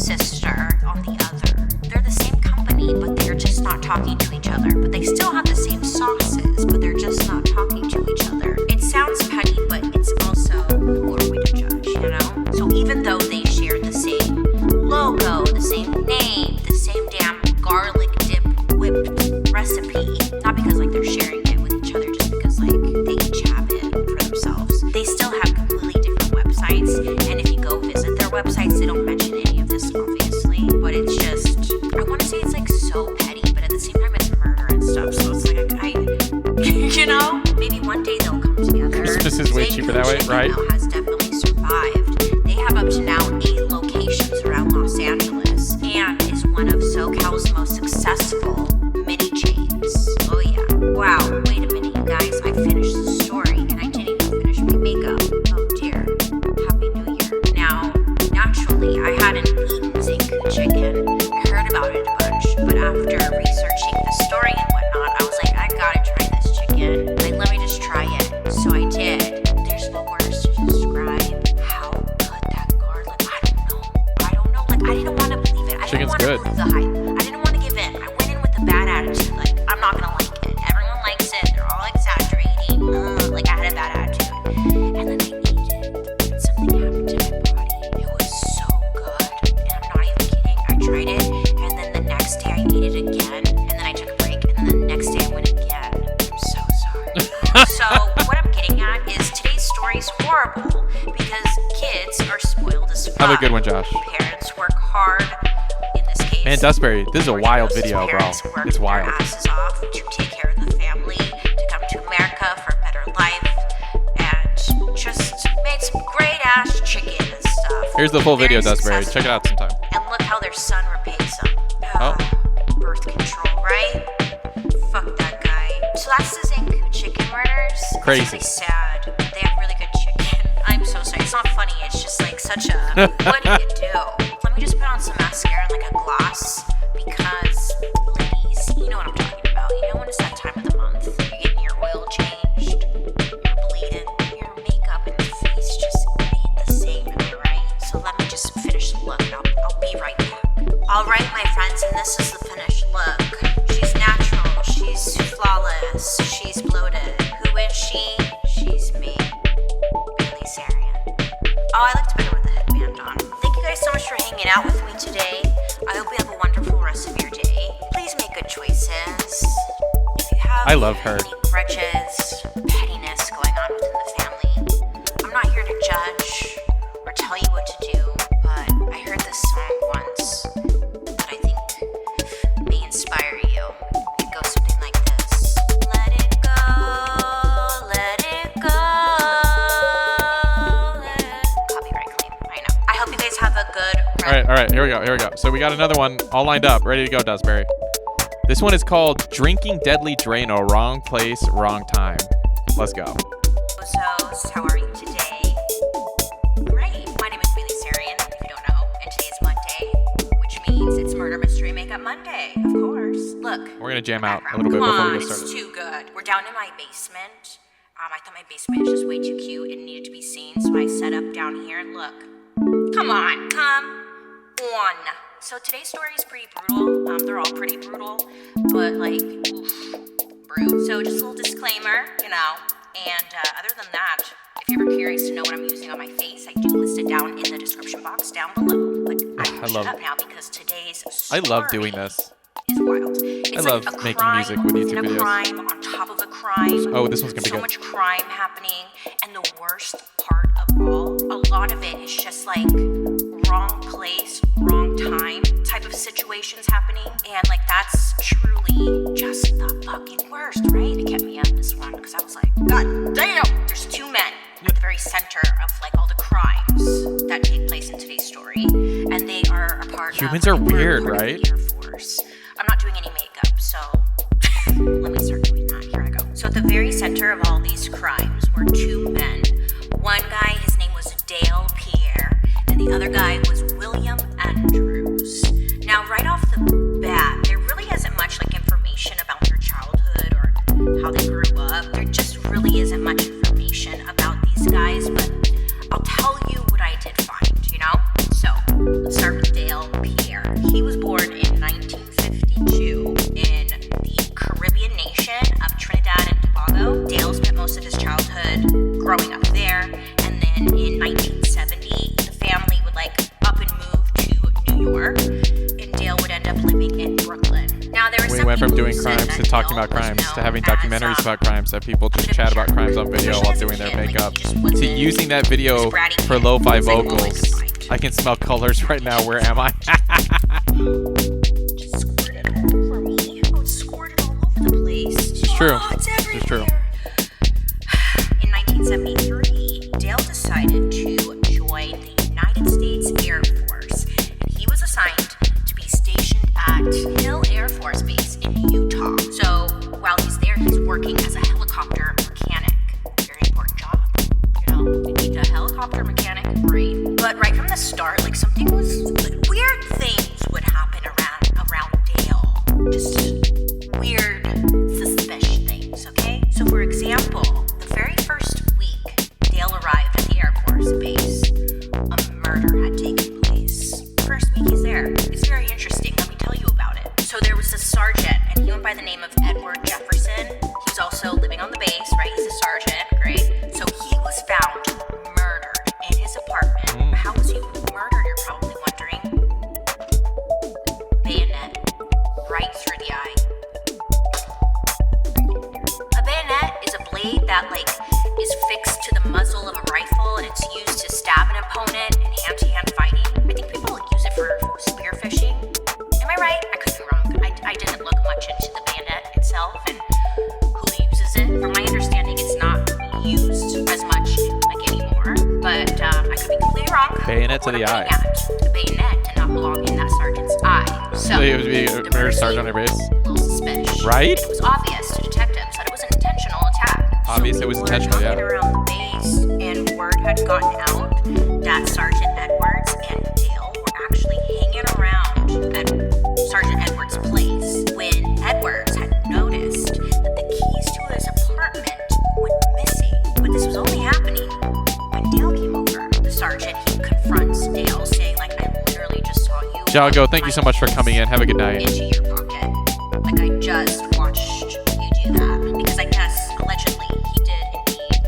S2: sister on the other. They're the same company, but they're just not talking to each other. But they still have the same sauces, but they're just not talking to each other. It sounds petty, but it's also who are we to judge, you know? So even though they share the same logo, the same name, the same damn garlic dip whipped recipe, not because like they're sharing it with each other, just because like they each have it for themselves. They still have completely different websites, and if you go visit their websites, they don't mention any of this, obviously. But it's just, I want to say it's like so petty, but at the same time, it's murder and stuff. So it's like, you know, maybe one day they'll come together.
S1: Christmas is way cheaper that way, right?
S2: Has definitely survived. They have up to now 8 locations around Los Angeles, and is one of SoCal's most successful mini chains. Oh yeah. Wow. Wait a minute, you guys. I finished the story, and I didn't even finish my makeup. Oh dear. Happy New Year. Now, naturally, I hadn't eaten Zanku chicken. I heard about it a bunch, but after researching the story and whatnot, I was like, I gotta try this chicken. Like, let me just try it. So I did. There's no words to describe how good that garlic. I don't know. Like, I didn't want to believe it. I didn't want to believe the hype. I didn't want to give in. I went in with a bad attitude. Like, I'm not gonna like it. Everyone likes it. They're all exaggerating. Like, I had a bad attitude. And then I ate it. And something happened to my body. It was so good. And I'm not even kidding. I tried it. And then the next day I ate it again. And then I took a break. And then the next day I went again. I'm so sorry. So what I'm getting at is today's story is horrible because kids are spoiled as fuck.
S1: Have a good one, Josh.
S2: Parents work hard. In this case,
S1: Man, Dustberry, this is a wild video, bro. It's wild.
S2: Their asses off to take care of the family, to come to America for a better life, and just made some great ass chicken and stuff.
S1: Here's the full video,
S2: Very
S1: Dustberry.
S2: successful.
S1: Check it out sometime.
S2: And look how their son repays them.
S1: Oh.
S2: Birth control, right? Fuck that guy. So that's the Zanku chicken murders.
S1: Crazy.
S2: It's really sad. They have really good chicken. I'm so sorry. It's not funny. It's just like such a. What do you do? Let me just put on some mascara and like a gloss because, ladies, you know what I'm talking about. You know when it's that time of the month, you're getting your oil changed, you're bleeding, your makeup and your face just ain't the same, right? So let me just finish the look and I'll be right back. All right, my friends, and this is the finished look. She's natural. She's flawless. She's bloated. Who is she? She's me. Bailey Sarian. Oh, I looked better with the headband on. Thank you guys so much for hanging out with me today. I hope you have a wonderful rest of your day. Please make good choices. If you have
S1: I love her.
S2: any grudges, pettiness going on within the family, I'm not here to judge or tell you what to do, but I heard this song once that I think may inspire you. It goes something like this. Let it go, let it go. Copyright claim, I know. I hope you guys have a good
S1: All right, here we go. So we got another one all lined up, ready to go, Dustberry. This one is called Drinking Deadly Drano, Wrong Place, Wrong Time. Let's go.
S2: So, how are you today? Great. My name is Bailey Sarian, if you don't know, and today is Monday, which means it's Murder Mystery Makeup Monday, of course. Look.
S1: We're going to jam out a little bit before we get started.
S2: It's too good. We're down in my basement. I thought my basement is just way too cute and needed to be seen, so I set up down here. Look. Come on. So today's story is pretty brutal. They're all pretty brutal, but like, oof, brute. So just a little disclaimer, you know. And other than that, if you're ever curious to know what I'm using on my face, I do list it down in the description box down below. But I love it up now because today's story
S1: I love doing this.
S2: Is wild. It's
S1: I
S2: like
S1: love
S2: a
S1: making
S2: crime
S1: music with YouTube
S2: within a
S1: videos.
S2: crime on top of a crime.
S1: Oh, this one's gonna be
S2: so
S1: good.
S2: much crime happening, and the worst part of all, a lot of it is just like wrong place, wrong time type of situations happening, and like that's truly just the fucking worst, right? It kept me up this one because I was like, God damn, there's two men at the very center of like all the crimes that take place in today's story, and they are a part
S1: Humans
S2: of,
S1: are
S2: like, we're
S1: weird,
S2: part of
S1: right?
S2: the Air Force. I'm not doing any makeup, so So at the very center of all these crimes were two men. One guy, his name was Dale Pierre, and the other guy was William Andrews. Now, right off the bat, there really isn't much like information about their childhood or how they grew up. There just really isn't much information about these guys, but I'll tell you what I did find, you know? So, let's start with Dale Pierre. He was born in 1952 in the Caribbean nation of Trinidad and Tobago. Dale spent most of his childhood growing up there, and then in 1970, the family would up and move to New York, and Dale would end up living in Brooklyn. Now, there
S1: We went from doing crimes to talking about crimes to having documentaries about crimes that people just chat about crimes on video while doing their makeup to using that video for lo-fi vocals. I can smell colors right now. Where am I?
S2: Just squirted all over me. Oh, it's squirted all over the place.
S1: It's true.
S2: Oh, it's everywhere.
S1: It's true.
S2: In 1973, Dale decided to join the United States Air Force, and he was assigned to be stationed at Hill Air Force Base in Utah. So while he's there, he's working as a helicopter mechanic. Very important job. You know, you need a helicopter mechanic, great. But right from the start, something was weird things would happen around Dale. Just weird, suspicious things, okay? So for example, the very first week Dale arrived at the Air Force Base, a murder had taken place. First week he's there. It's very interesting. Let me tell you about it. So there was this sergeant, and he went by the name of Edward Jefferson. He was also living on the base, right? He's a sergeant, great. So he was found murdered in his apartment. How was he murdered, you're probably wondering? Bayonet, right through the eye. A bayonet is a blade that is fixed to the muzzle of a rifle, and it's used to stab an opponent in hand-to-hand fighting. I think people use it for spear fishing. Am I right? I could be wrong. I didn't look much into the bayonet itself and who uses it. From my understanding, it's not used as much anymore, but I could be completely wrong.
S1: Bayonet to the eye.
S2: The bayonet did not belong in that sergeant's eye. So
S1: it would be a murder sergeant on your base.
S2: A little suspicious.
S1: Right?
S2: It was obvious to detectives that it was an intentional attack.
S1: Obvious it was intentional, yeah.
S2: Around the base, and word had gotten out that Sergeant Edwards and Dale were actually hanging around at Sergeant Edwards' place when Edwards had noticed that the keys to his apartment went missing. But this was only happening when Dale came over. The sergeant, he confronts Dale, saying, I literally just saw you.
S1: Jago, thank you so much for coming in. Have a good night.
S2: Into your pocket. I just watched you do that. Because I guess, allegedly, he did indeed,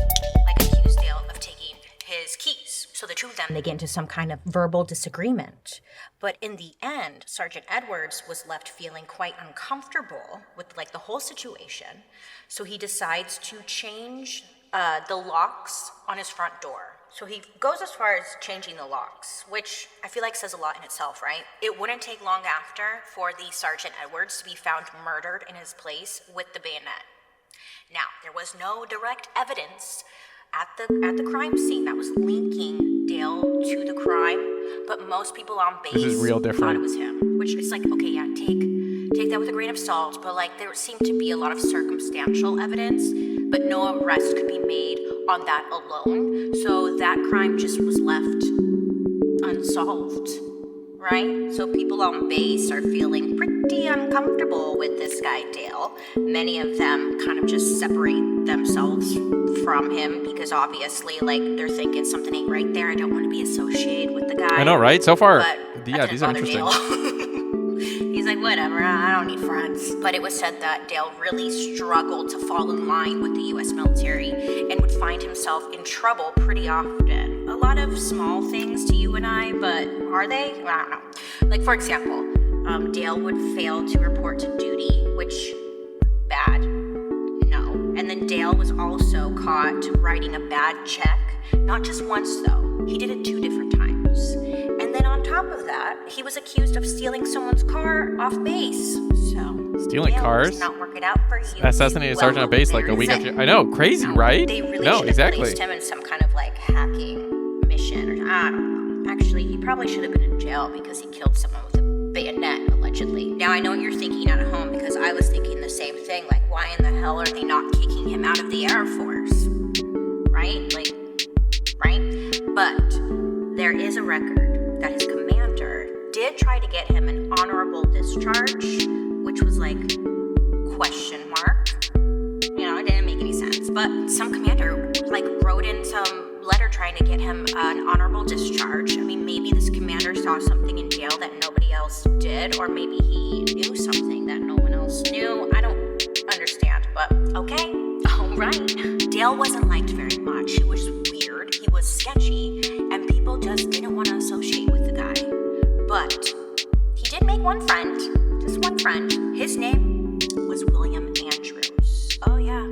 S2: accuse Dale of taking his keys. So the two of them, they get into some kind of verbal disagreement. But in the end, Sergeant Edwards was left feeling quite uncomfortable with the whole situation. So he decides to change the locks on his front door. So he goes as far as changing the locks, which I feel says a lot in itself, right? It wouldn't take long after for the Sergeant Edwards to be found murdered in his place with the bayonet. Now, there was no direct evidence at the crime scene that was linking Dale to the crime, but most people on base
S1: This is real different.
S2: thought it was him, which is okay, yeah, take that with a grain of salt, but there seemed to be a lot of circumstantial evidence, but no arrest could be made on that alone, so that crime just was left unsolved, right? So people on base are feeling pretty uncomfortable with this guy, Dale. Many of them kind of just separate themselves from him because obviously, they're thinking something ain't right there. I don't want to be associated with the guy.
S1: I know, right? So far,
S2: But
S1: yeah, these are interesting.
S2: He's whatever, I don't need friends. But it was said that Dale really struggled to fall in line with the U.S. military and would find himself in trouble pretty often. A lot of small things to you and I, but are they? I don't know. For example, Dale would fail to report to duty, which, bad, no. And then Dale was also caught writing a bad check. Not just once, though. He did it 2 different times. And then on top of that, he was accused of stealing someone's car off base. So
S1: Stealing
S2: Dale
S1: cars?
S2: does not work it out for you.
S1: Assassinated sergeant on base a week after. I know, crazy, right?
S2: They really
S1: No,
S2: should have
S1: exactly.
S2: placed him in some kind of hacking mission, or I don't know. Actually, he probably should have been in jail because he killed someone with a bayonet, allegedly. allegedly. Now, I know what you're thinking at home, because I was thinking the same thing. Like, why in the hell are they not kicking him out of the Air Force? Right? Right? But there is a record that his commander did try to get him an honorable discharge, which was like, question mark. It didn't make any sense. But some commander wrote in some letter trying to get him an honorable discharge. I mean, maybe this commander saw something in Dale that nobody else did, or maybe he knew something that no one else knew. I don't understand, but okay. All right. Dale wasn't liked very much. He was weird. He was sketchy, and people just didn't want to associate with the guy. But he did make one friend, just one friend. His name was William Andrews. Oh yeah.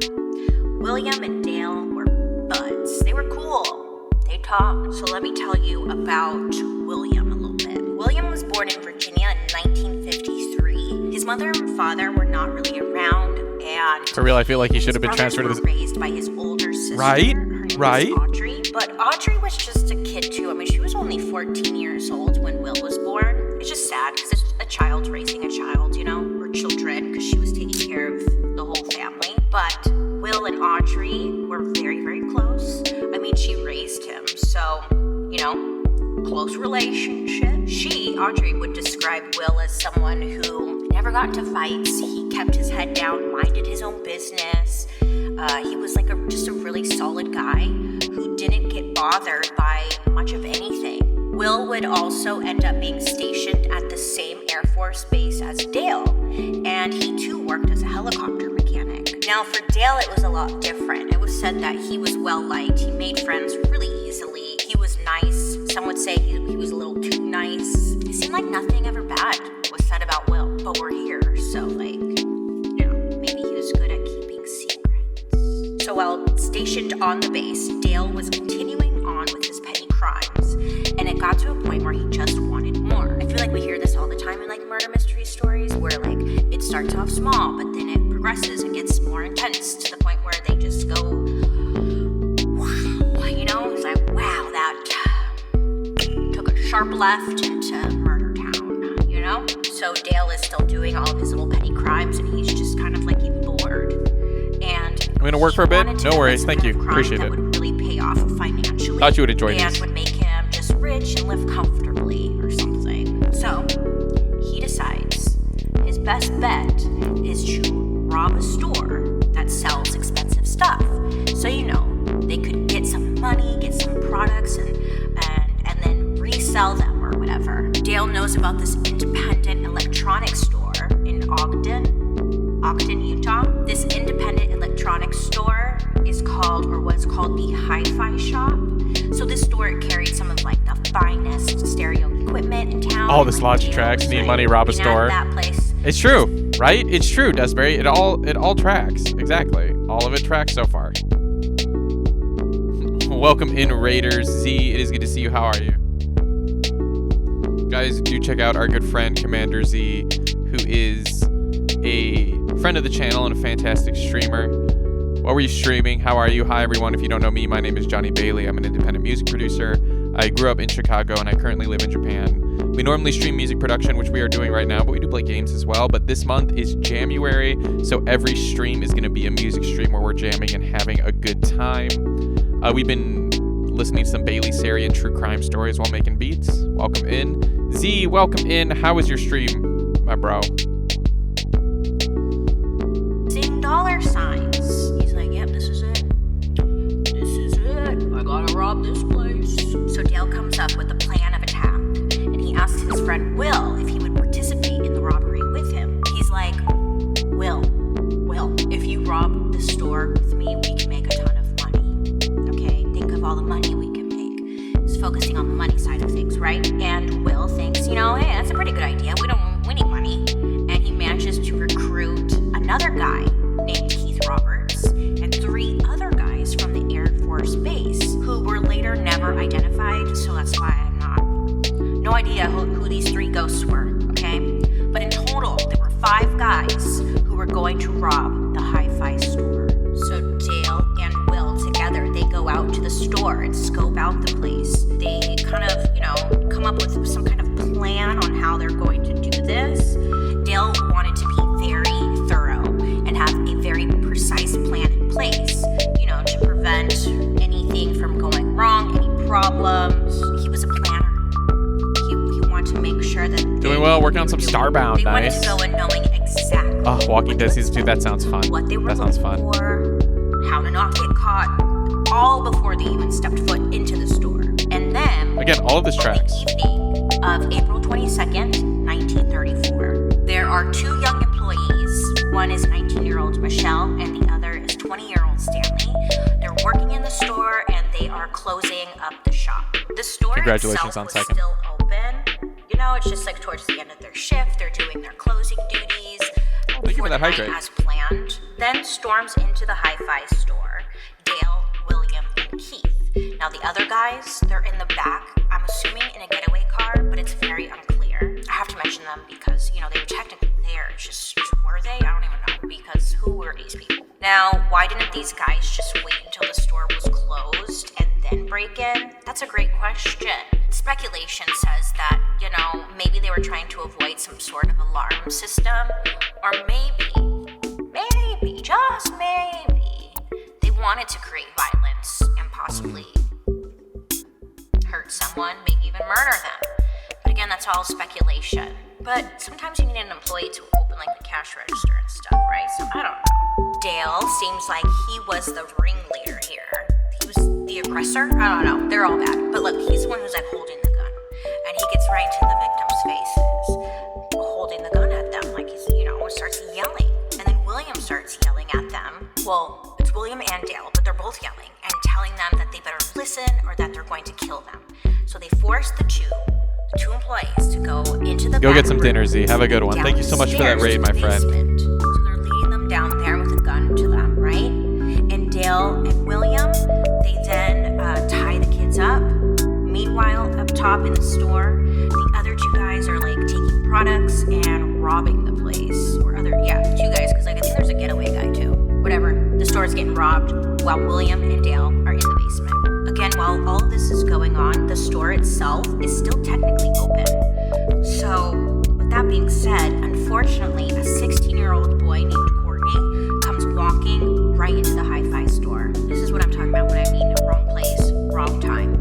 S2: William and Dale were buds. They were cool. They talked. So let me tell you about William a little bit. William was born in Virginia in 1953. His mother and father were not really around, and
S1: for real, I feel like he should have been transferred to this.
S2: Raised by his older sister.
S1: Right?
S2: Her name
S1: Right?
S2: was Audrey. But Audrey was just a kid too. I mean, she was only 14 years old when Will was born. It's just sad because it's a child raising a child, or children, because she was taking care of the whole family. But Will and Audrey were very, very close. I mean, she raised him, so, close relationship. Audrey, would describe Will as someone who never got into fights. He kept his head down, minded his own business. He was just a really solid guy who didn't get bothered by much of anything. Will would also end up being stationed at the same Air Force base as Dale, and he too worked as a helicopter mechanic. Now, for Dale, it was a lot different. It was said that he was well-liked. He made friends really easily. He was nice. Some would say he was a little too nice. It seemed like nothing ever bad was said about Will, but we're here, so maybe he was good at keeping secrets. So while stationed on the base, Dale was continuing on with his petty crimes, and it got to a point where he just wanted more. I feel like we hear this all the time in murder mystery stories, where it starts off small, but then it progresses and gets more intense to the point where they just go, wow, it's like, wow, that took a sharp left into murder town, So Dale is still doing all of his little petty crimes, and he's just kind of even bored. And
S1: I'm gonna work for a bit. No worries. Thank you. Appreciate it.
S2: That would really pay off financially.
S1: Thought you would enjoy
S2: and
S1: this.
S2: Would make him just rich and live comfortably or something. So he decides his best bet is to rob a store that sells expensive stuff. So they could get some money, get some products, and then resell them or whatever. Dale knows about this independent electronics store in Ogden, Utah. This independent electronics store was called the Hi-Fi Shop. So this store carried some of the finest stereo equipment in town.
S1: All this logic tracks, need money, rob a store.
S2: That place.
S1: It's true, right? It's true, Desbury. It all tracks. Exactly. All of it tracks so far. Welcome in, Raiders. Z, it is good to see you. How are you? Guys, do check out our good friend, Commander Z, who is a friend of the channel and a fantastic streamer. What were you streaming? How are you? Hi, everyone. If you don't know me, my name is Johnny Bailey. I'm an independent music producer. I grew up in Chicago, and I currently live in Japan. We normally stream music production, which we are doing right now, but we do play games as well. But this month is Jamuary, so every stream is going to be a music stream where we're jamming and having a good time. We've been listening to some Bailey Sarian true crime stories while making beats. Welcome in. Z, welcome in. How was your stream, my bro?
S2: Seeing dollar signs. He's like, yep, this is it. This is it. I gotta rob this place. So Dale comes up with a plan of attack, and he asks his friend Will if he would participate in the robbery with him. He's like, Will, if you rob the store with me, we can make a ton of money. Okay, think of all the money we can make. He's focusing on the money side of things, right? And Will thinks, hey, that's a pretty good idea. We need money. And he manages to recruit another guy named Keith Roberts and 3 other guys from the Air Force Base who were later never identified, so that's why I'm no idea who these 3 ghosts were, okay? But in total, there were 5 guys who were going to rob the Hi-Fi store. So Dale and Will together, they go out to the store and scope out the place. They kind of, come up with some kind of plan on how they're going to do this.
S1: doing well. Working on some Starbound. Nice.
S2: They wanted to go in knowing exactly.
S1: Oh, walking Desi's, dude. That sounds fun.
S2: What they were
S1: that sounds
S2: looking
S1: fun.
S2: for, how to not get caught, all before they even stepped foot into the store. And then,
S1: again, all of this tracks.
S2: On the evening of April 22nd, 1934, there are two young employees. One is 19-year-old Michelle, and the other is 20-year-old Stanley. They're working in the store, and they are closing up the shop. The store
S1: Congratulations
S2: itself
S1: on
S2: was
S1: second.
S2: still open. You know, it's just like towards the end of their shift, they're doing their closing duties.
S1: Thank you for that
S2: the night
S1: hydrate.
S2: as planned. Then storms into the hi-fi store, Dale, William, and Keith. Now the other guys, they're in the back, I'm assuming in a getaway car, but it's very unclear. I have to mention them because, you know, they were technically there. It's just, were they? I don't even know, because who were these people? Now, why didn't these guys just wait until the store was closed and then break in? That's a great question. Speculation says that, you know, maybe they were trying to avoid some sort of alarm system, or maybe, just maybe, they wanted to create violence and possibly hurt someone, maybe even murder them. But again, that's all speculation. But sometimes you need an employee to open like the cash register and stuff, right? So I don't know. Dale seems like he was the ringleader here. He was the aggressor? I don't know. They're all bad. But look, he's the one who's like holding the gun. And he gets right into the victims' faces, holding the gun at them, like he's, you know, starts yelling. And then William starts yelling at them. Well, it's William and Dale, but they're both yelling and telling them that they better listen or that they're going to kill them. So they force the two employees to go into the
S1: Go
S2: back
S1: get some
S2: room,
S1: dinner, Z. Have a good one.
S2: down
S1: Thank you so
S2: the
S1: much for that
S2: stairs
S1: raid,
S2: to
S1: my
S2: the
S1: friend.
S2: basement. So they're leading them down there with a gun to them, right? And Dale and William, they then tie the kids up. Meanwhile, up top in the store, the other two guys are like taking products and robbing the place. Two guys, because like I think there's a getaway guy too. Whatever, the store's getting robbed while William and Dale are in the basement. Again, while all of this is going on, the store itself is still technically open. So, with that being said, unfortunately, a 16-year-old boy named Courtney comes walking right into the hi-fi store. This is what I'm talking about when I mean wrong place, wrong time.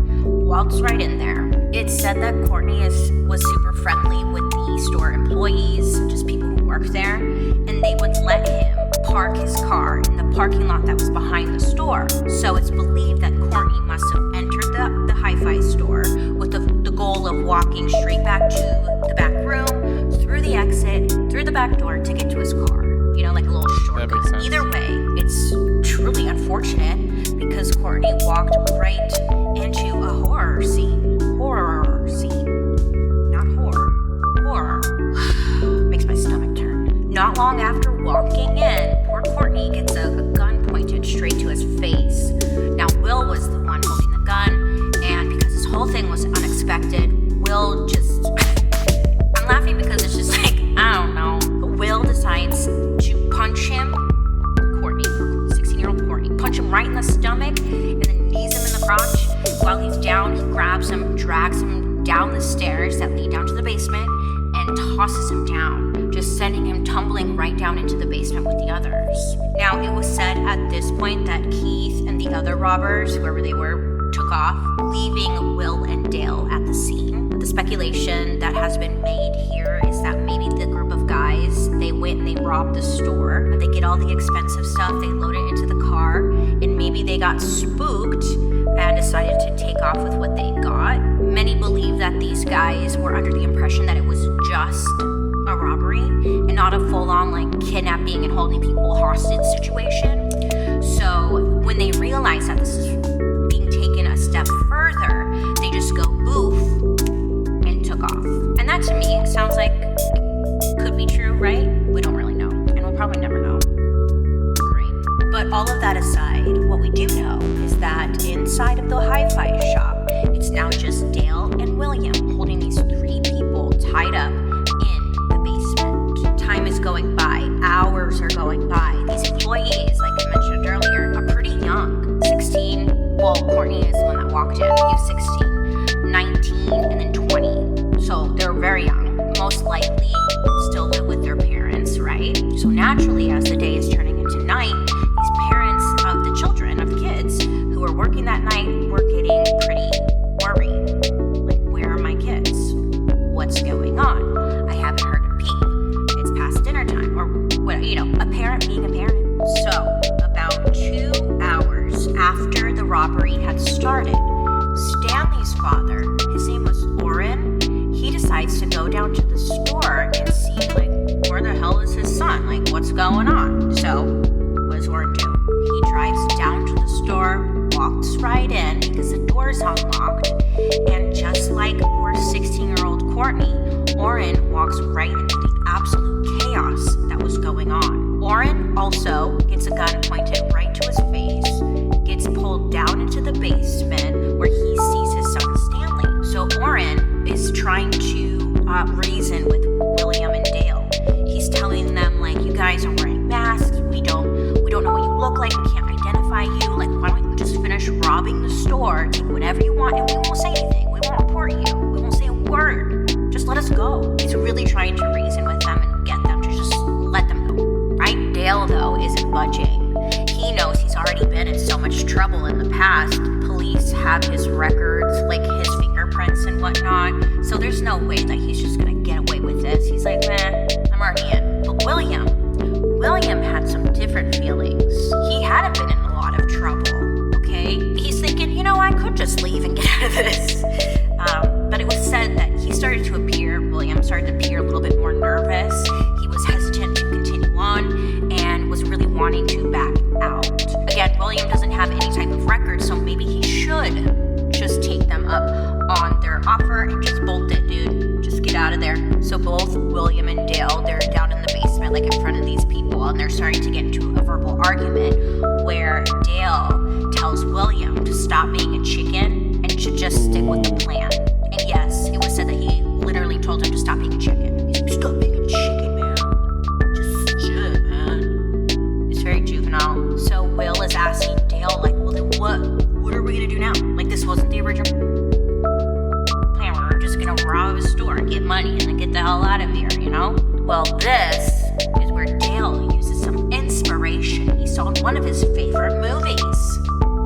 S2: Walks right in there. It's said that Courtney was super friendly with the store employees, just people who work there, and they would let him park his car in the parking lot that was behind the store. So it's believed that Courtney must have entered the hi-fi store with the goal of walking straight back to the back room, through the exit, through the back door to get to his car. You know, like a little shortcut.
S1: That makes sense.
S2: Either way, it's truly unfortunate because Courtney walked right into a horror scene. Not horror. Makes my stomach turn. Not long after walking in, poor Courtney gets a gun pointed straight to his face. Now, Will was the one holding the gun, and because this whole thing was unexpected, Will just... I'm laughing because it's just like, I don't know. Will decides to punch him, 16-year-old Courtney, punch him right in the stomach, and then knees him in the crotch. While he's down, he grabs him, drags him down the stairs that lead down to the basement, and tosses him down, just sending him tumbling right down into the basement with the others. Now, it was said at this point that Keith and the other robbers, whoever they were, took off, leaving Will and Dale at the scene. The speculation that has been made here is that maybe the group of guys, they went and they robbed the store, they get all the expensive stuff, they load it into the car, and maybe they got spooked and decided to take off with what they got. Many believe that these guys were under the impression that it was just a robbery and not a full-on like kidnapping and holding people hostage situation. So when they realize that this is being taken a step further, they just go boof and took off. And that to me sounds like it could be true, right? We don't really know, and we'll probably never know. Great. But all of that aside, what we do know is that inside of the hi-fi shop, it's now just Dale and William holding these three people tied up in the basement. Time is going by, hours are going by. These employees, like I mentioned earlier, are pretty young. 16, well, Courtney is the one that walked in. He was 16, 19, and then 20. So they're very young. Most likely still live with their parents, right? So naturally, as the day is turning into night, these parents of the children, of the kids who were working that night, were getting pretty worried. Like, where are my kids? What's going on? I right in because the door's unlocked. And just like poor 16-year-old Courtney, Orrin walks right into the absolute chaos that was going on. Orrin also gets a gun pointed right to his face, gets pulled down into the basement where he sees his son Stanley. So Orrin is trying to reason with William and Dale. He's telling them, like, you guys are wearing masks, we don't know what you look like, we can't identify you, like, why don't you just finish robbing the store, take whatever you want, and we won't say anything, we won't report you, we won't say a word, just let us go. He's really trying to reason with them and get them to just let them go, right? Dale, though, isn't budging. He knows he's already been in so much trouble in the past. Police have his records, like his fingerprints and whatnot, so there's no way that he's just gonna get away with this. He's like, I'm already in. But William had some different feelings. He hadn't been in a lot of trouble, okay? He's thinking, I could just leave and get out of this. But it was said that William started to appear a little bit more nervous. He was hesitant to continue on and was really wanting to back out. Again, William doesn't have any type of record, so maybe he should just take them up on their offer and just bolt it, dude. Just get out of there. So both William and Dale, they're down in the basement, like in front of these people, and they're starting to get into a verbal argument where Dale tells William to stop being a chicken and to just stick with the plan. And yes, it was said that he literally told him to stop being a chicken. He's like, stop being a chicken, man. Just shit, man. It's very juvenile. So Will is asking Dale, like, well then what are we gonna do now? Like, this wasn't the original plan. We're just gonna rob a store, get money, and then get the hell out of here, Well, this is where Dale uses some inspiration he saw in one of his favorite movies.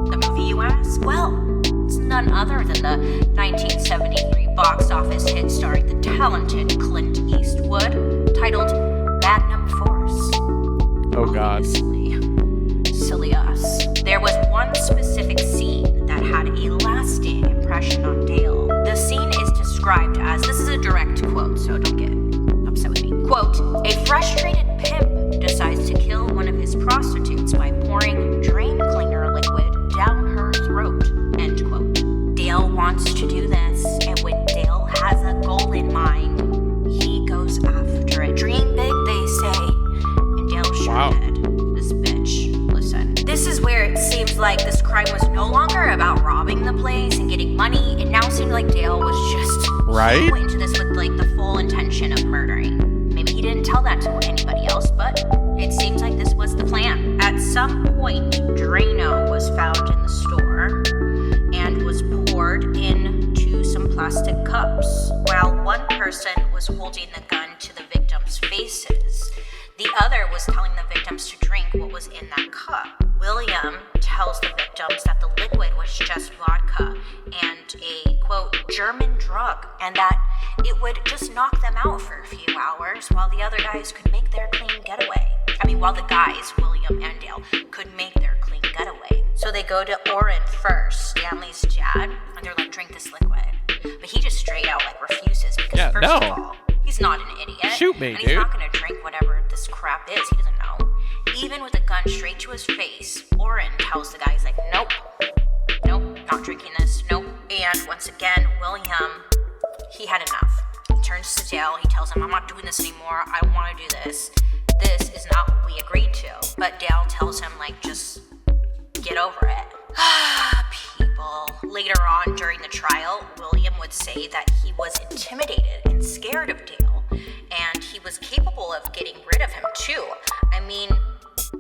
S2: The movie, you ask? Well, it's none other than the 1973 box office hit starring the talented Clint Eastwood, titled Magnum Force.
S1: Oh, God.
S2: Obviously, silly us. There was one specific scene that had a lasting impression on Dale. The scene is described as, this is a direct quote, so don't get upset with me. Quote, a frustrated pimp decides to kill one of his prostitutes by pouring drain cleaner liquid down her throat. End quote. Dale wants to do this, and when Dale has a goal in mind, he goes after it. Dream big, they say. And Dale sure did. This bitch. Listen. This is where it seems like this crime was no longer about robbing the place and getting money. It now seemed like Dale was just
S1: right.
S2: He went into this with like the full intention of murdering. Maybe he didn't tell that to anybody else, but it seems like this was the plan. At some point, Drano was found in the store and was poured into some plastic cups. While one person was holding the gun to the victims' faces, the other was telling the victims to drink what was in that cup. William tells the victims that the liquid was just vodka and a, quote, German drug, and that it would just knock them out for a few hours while the other guys could make their clean getaway. While the guys, William and Dale, could make their clean getaway. So they go to Orrin first, Stanley's dad, and they're like, drink this liquid. But he just straight out like refuses because first of all, he's not an idiot.
S1: Shoot me,
S2: and
S1: dude.
S2: He's not gonna drink whatever this crap is. He doesn't know. Even with a gun straight to his face, Orrin tells the guys like, nope, not drinking this, nope. And once again, William, he had enough. He turns to Dale, he tells him, I'm not doing this anymore, I don't want to do this. This is not what we agreed to. But Dale tells him, like, just get over it. People. Later on during the trial, William would say that he was intimidated and scared of Dale, and he was capable of getting rid of him too.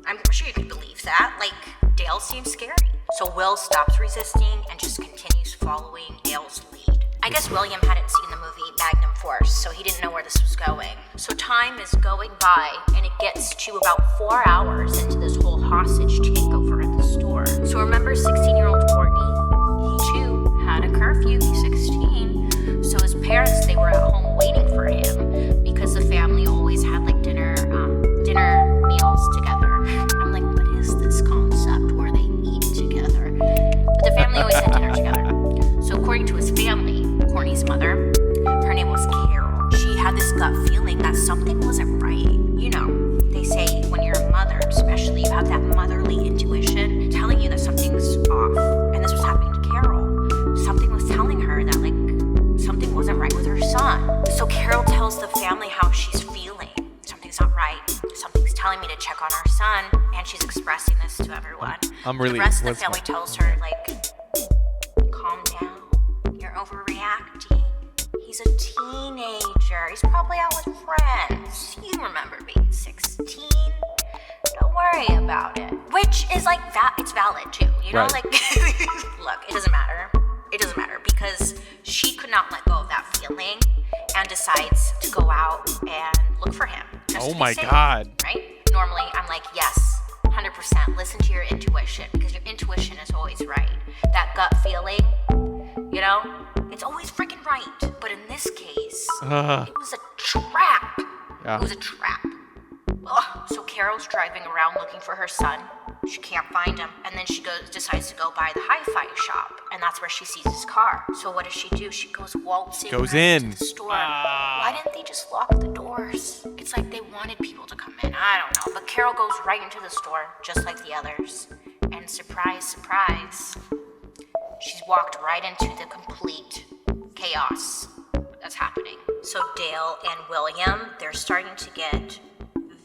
S2: I'm sure you could believe that. Like, Dale seems scary. So Will stops resisting and just continues following Dale's lead. I guess William hadn't seen the movie Magnum Force, so he didn't know where this was going. So time is going by, and it gets to about 4 hours into this whole hostage takeover at the store. So remember 16-year-old Courtney? He too had a curfew. He's 16. So his parents, they were at home waiting for him because the family always had like dinner meals together. And I'm like, what is this concept where they eat together? But the family always had dinner together. So according to his family, Courtney's mother, her name was Carol. She had this gut feeling that something wasn't right. They say when you're a mother, especially, you have that motherly intuition.
S1: I'm really.
S2: The rest of the
S1: what's
S2: family
S1: my-
S2: tells her, like, calm down. You're overreacting. He's a teenager. He's probably out with friends. You remember being 16. Don't worry about it. Which is like that. It's valid too. You know,
S1: Right.
S2: like, look, it doesn't matter. It doesn't matter because she could not let go of that feeling and decides to go out and look for him. Just
S1: Oh
S2: to be
S1: my
S2: safe,
S1: God.
S2: Right? Normally, I'm like, yes, 100%. Listen to your intuition because your intuition is always right. That gut feeling, you know, it's always freaking right. But in this case, it was a trap.
S1: Yeah.
S2: It was a trap. Ugh. So Carol's driving around looking for her son. She can't find him. And then she decides to go by the hi-fi shop. And that's where she sees his car. So what does she do? She goes waltzing
S1: Goes
S2: right
S1: in.
S2: into the store. Why didn't they just lock the doors? It's like they wanted people to come in. I don't know. But Carol goes right into the store, just like the others. And surprise, surprise, she's walked right into the complete chaos that's happening. So Dale and William, they're starting to get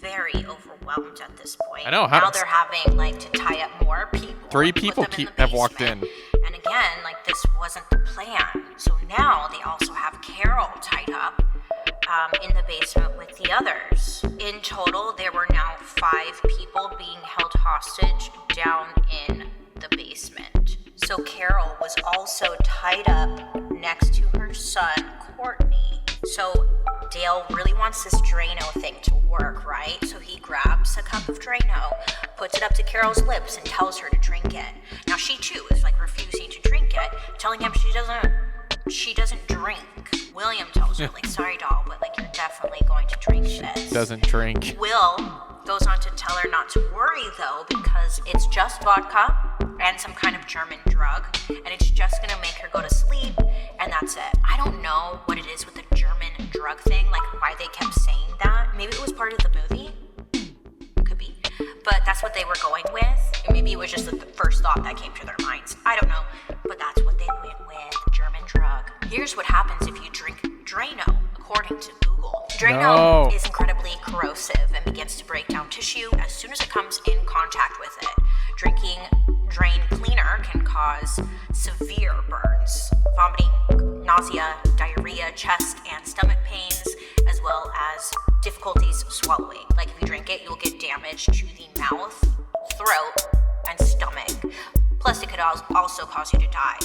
S2: very overwhelmed at this point.
S1: I know.
S2: Now they're having like to tie up more people.
S1: 3
S2: and put
S1: people
S2: them in the
S1: have walked
S2: basement.
S1: in.
S2: And again, like this wasn't the plan. So now they also have Carol tied up in the basement with the others. In total, there were now 5 people being held hostage down in the basement. So Carol was also tied up next to her son, Courtney. So Dale really wants this Drano thing to work, right? So he grabs a cup of Drano, puts it up to Carol's lips, and tells her to drink it. Now she too is like refusing to drink it, telling him she doesn't drink. William tells her, like, sorry doll, but like you're definitely going to drink this.
S1: Doesn't drink.
S2: Will goes on to tell her not to worry though, because it's just vodka and some kind of German drug, and it's just gonna make her go to sleep, and that's it. I don't know what it is with the German drug thing, like why they kept saying that. Maybe it was part of the movie. It could be. But that's what they were going with, and maybe it was just the first thought that came to their minds. I don't know, but that's what they went with, German drug. Here's what happens if you drink Drano, according to Google. Drano is incredibly corrosive and begins to break down tissue as soon as it comes in contact with it. Drinking drain cleaner can cause severe burns, vomiting, nausea, diarrhea, chest and stomach pains, as well as difficulties swallowing. Like if you drink it, you'll get damage to the mouth, throat, and stomach. Plus, it could also cause you to die.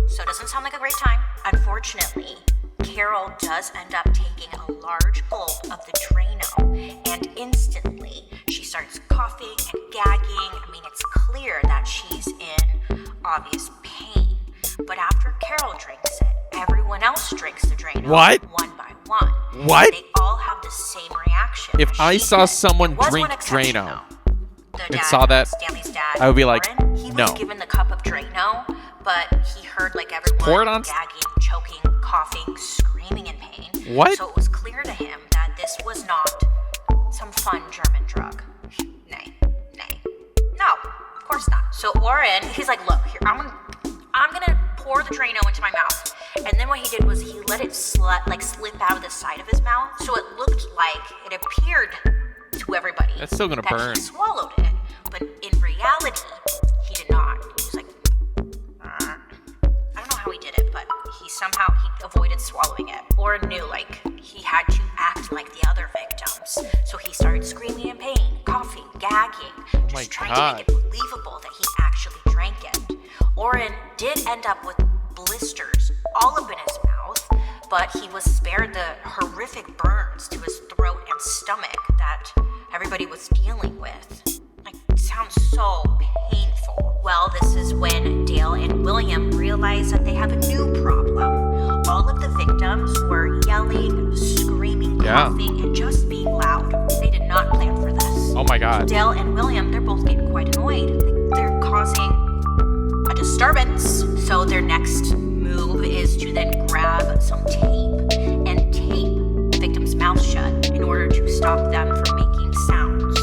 S2: So it doesn't sound like a great time. Unfortunately, Carol does end up taking a large gulp of the Drano, and instantly she starts coughing and gagging. I mean, it's clear that she's in obvious pain. But after Carol drinks it, everyone else drinks the Drano one by one.
S1: What?
S2: They all have the same reaction.
S1: If I saw someone drink Drano and saw that, I would be like,
S2: Warren, he
S1: no.
S2: was given the cup of Drano, but he heard like
S1: Pour it
S2: everyone
S1: on
S2: gagging, choking, coughing, screaming in pain.
S1: What?
S2: So it was clear to him that this was not some fun German drug. Nay. No, of course not. So Warren, he's like, look, here, I'm gonna pour the Drano into my mouth. And then what he did was he let it slip out of the side of his mouth. So it looked like it appeared to everybody
S1: That's still gonna
S2: that
S1: burn.
S2: he swallowed it. But in reality, he did not. He was like, I don't know how he did it, but he avoided swallowing it, or knew like he had to act like the other victims. So he started screaming in pain, coughing, gagging, just trying to make it believable that he actually drank it. Oren did end up with blisters all up in his mouth, but he was spared the horrific burns to his throat and stomach that everybody was dealing with. Like, it sounds so painful. Well, this is when Dale and William realize that they have a new problem. All of the victims were yelling, screaming, coughing, and just being loud. They did not plan for this.
S1: Oh my God.
S2: Dale and William, they're both getting quite annoyed. They're causing a disturbance. So their next move is to then grab some tape and tape the victim's mouth shut in order to stop them from making sounds.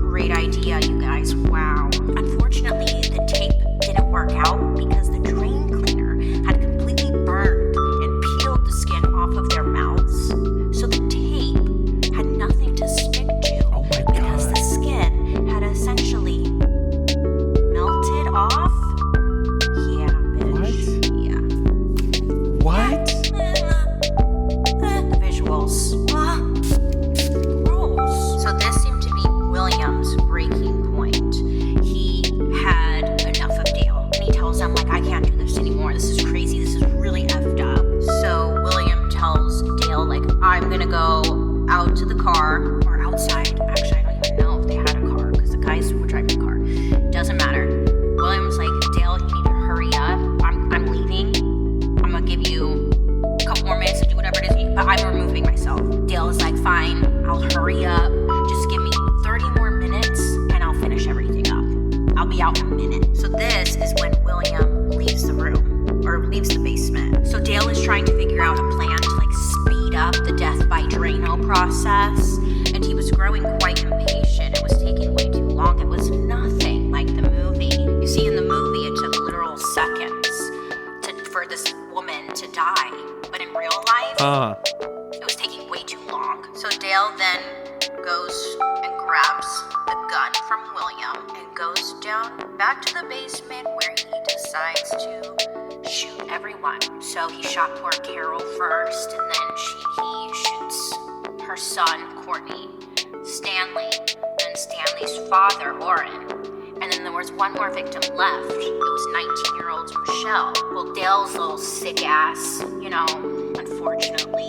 S2: Great idea, you guys. Wow. Unfortunately, the tape didn't work out because the drain cleaner had completely burned and peeled the skin off of their mouths. So the tape had nothing to stick to.
S1: Oh my God.
S2: Because the skin had essentially melted. minute. So this is when William leaves the room, or leaves the basement. So Dale is trying to figure out a plan to like speed up the death by Drano process, and he was growing quite impatient. It was taking way too long. It was nothing like the movie. You see, in the movie, it took literal seconds for this woman to die, but in real life, it was taking way too long. So Dale then goes and grabs the gun from William and goes down back to the basement where he decides to shoot everyone. So he shot poor Carol first, and then he shoots her son, Courtney, Stanley, and Stanley's father, Orrin. And then there was one more victim left. It was 19-year-old Michelle. Well, Dale's little sick ass, unfortunately,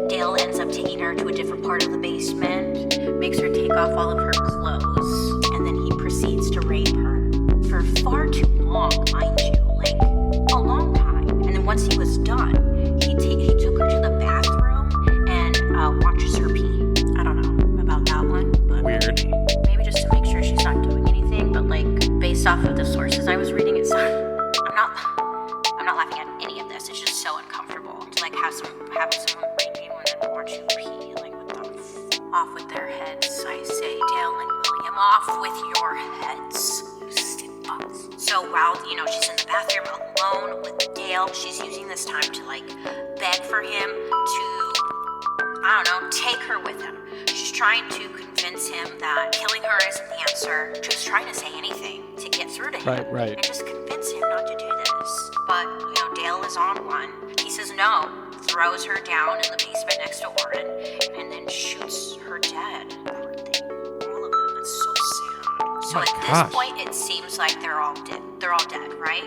S2: Dale ends up taking her to a different part of the basement, makes her take off all of her clothes, and then he proceeds to rape her for far too long, mind you, like a long time. And then once he was done, he took her to the bathroom and watches her pee. I don't know about that one, but
S1: Weird.
S2: Maybe just to make sure she's not doing anything. But like based off of the sources I was reading, I'm not laughing at any of this. It's just so uncomfortable to like have someone rape you and then watch you pee. Like what the off with their heads, I say. Dale and William, off with your heads, you sick fucks. So while she's in the bathroom alone with Dale, she's using this time to like beg for him to, I don't know, take her with him. She's trying to convince him that killing her isn't the answer. Just trying to say anything to get through to him.
S1: Right.
S2: And just convince him not to do this. But, Dale is on one. He says no, throws her down in the basement next to Orrin, and then shoots her dead. Poor thing. All of them. It's so sad. So at this point, it seems like they're all dead. They're all dead, right?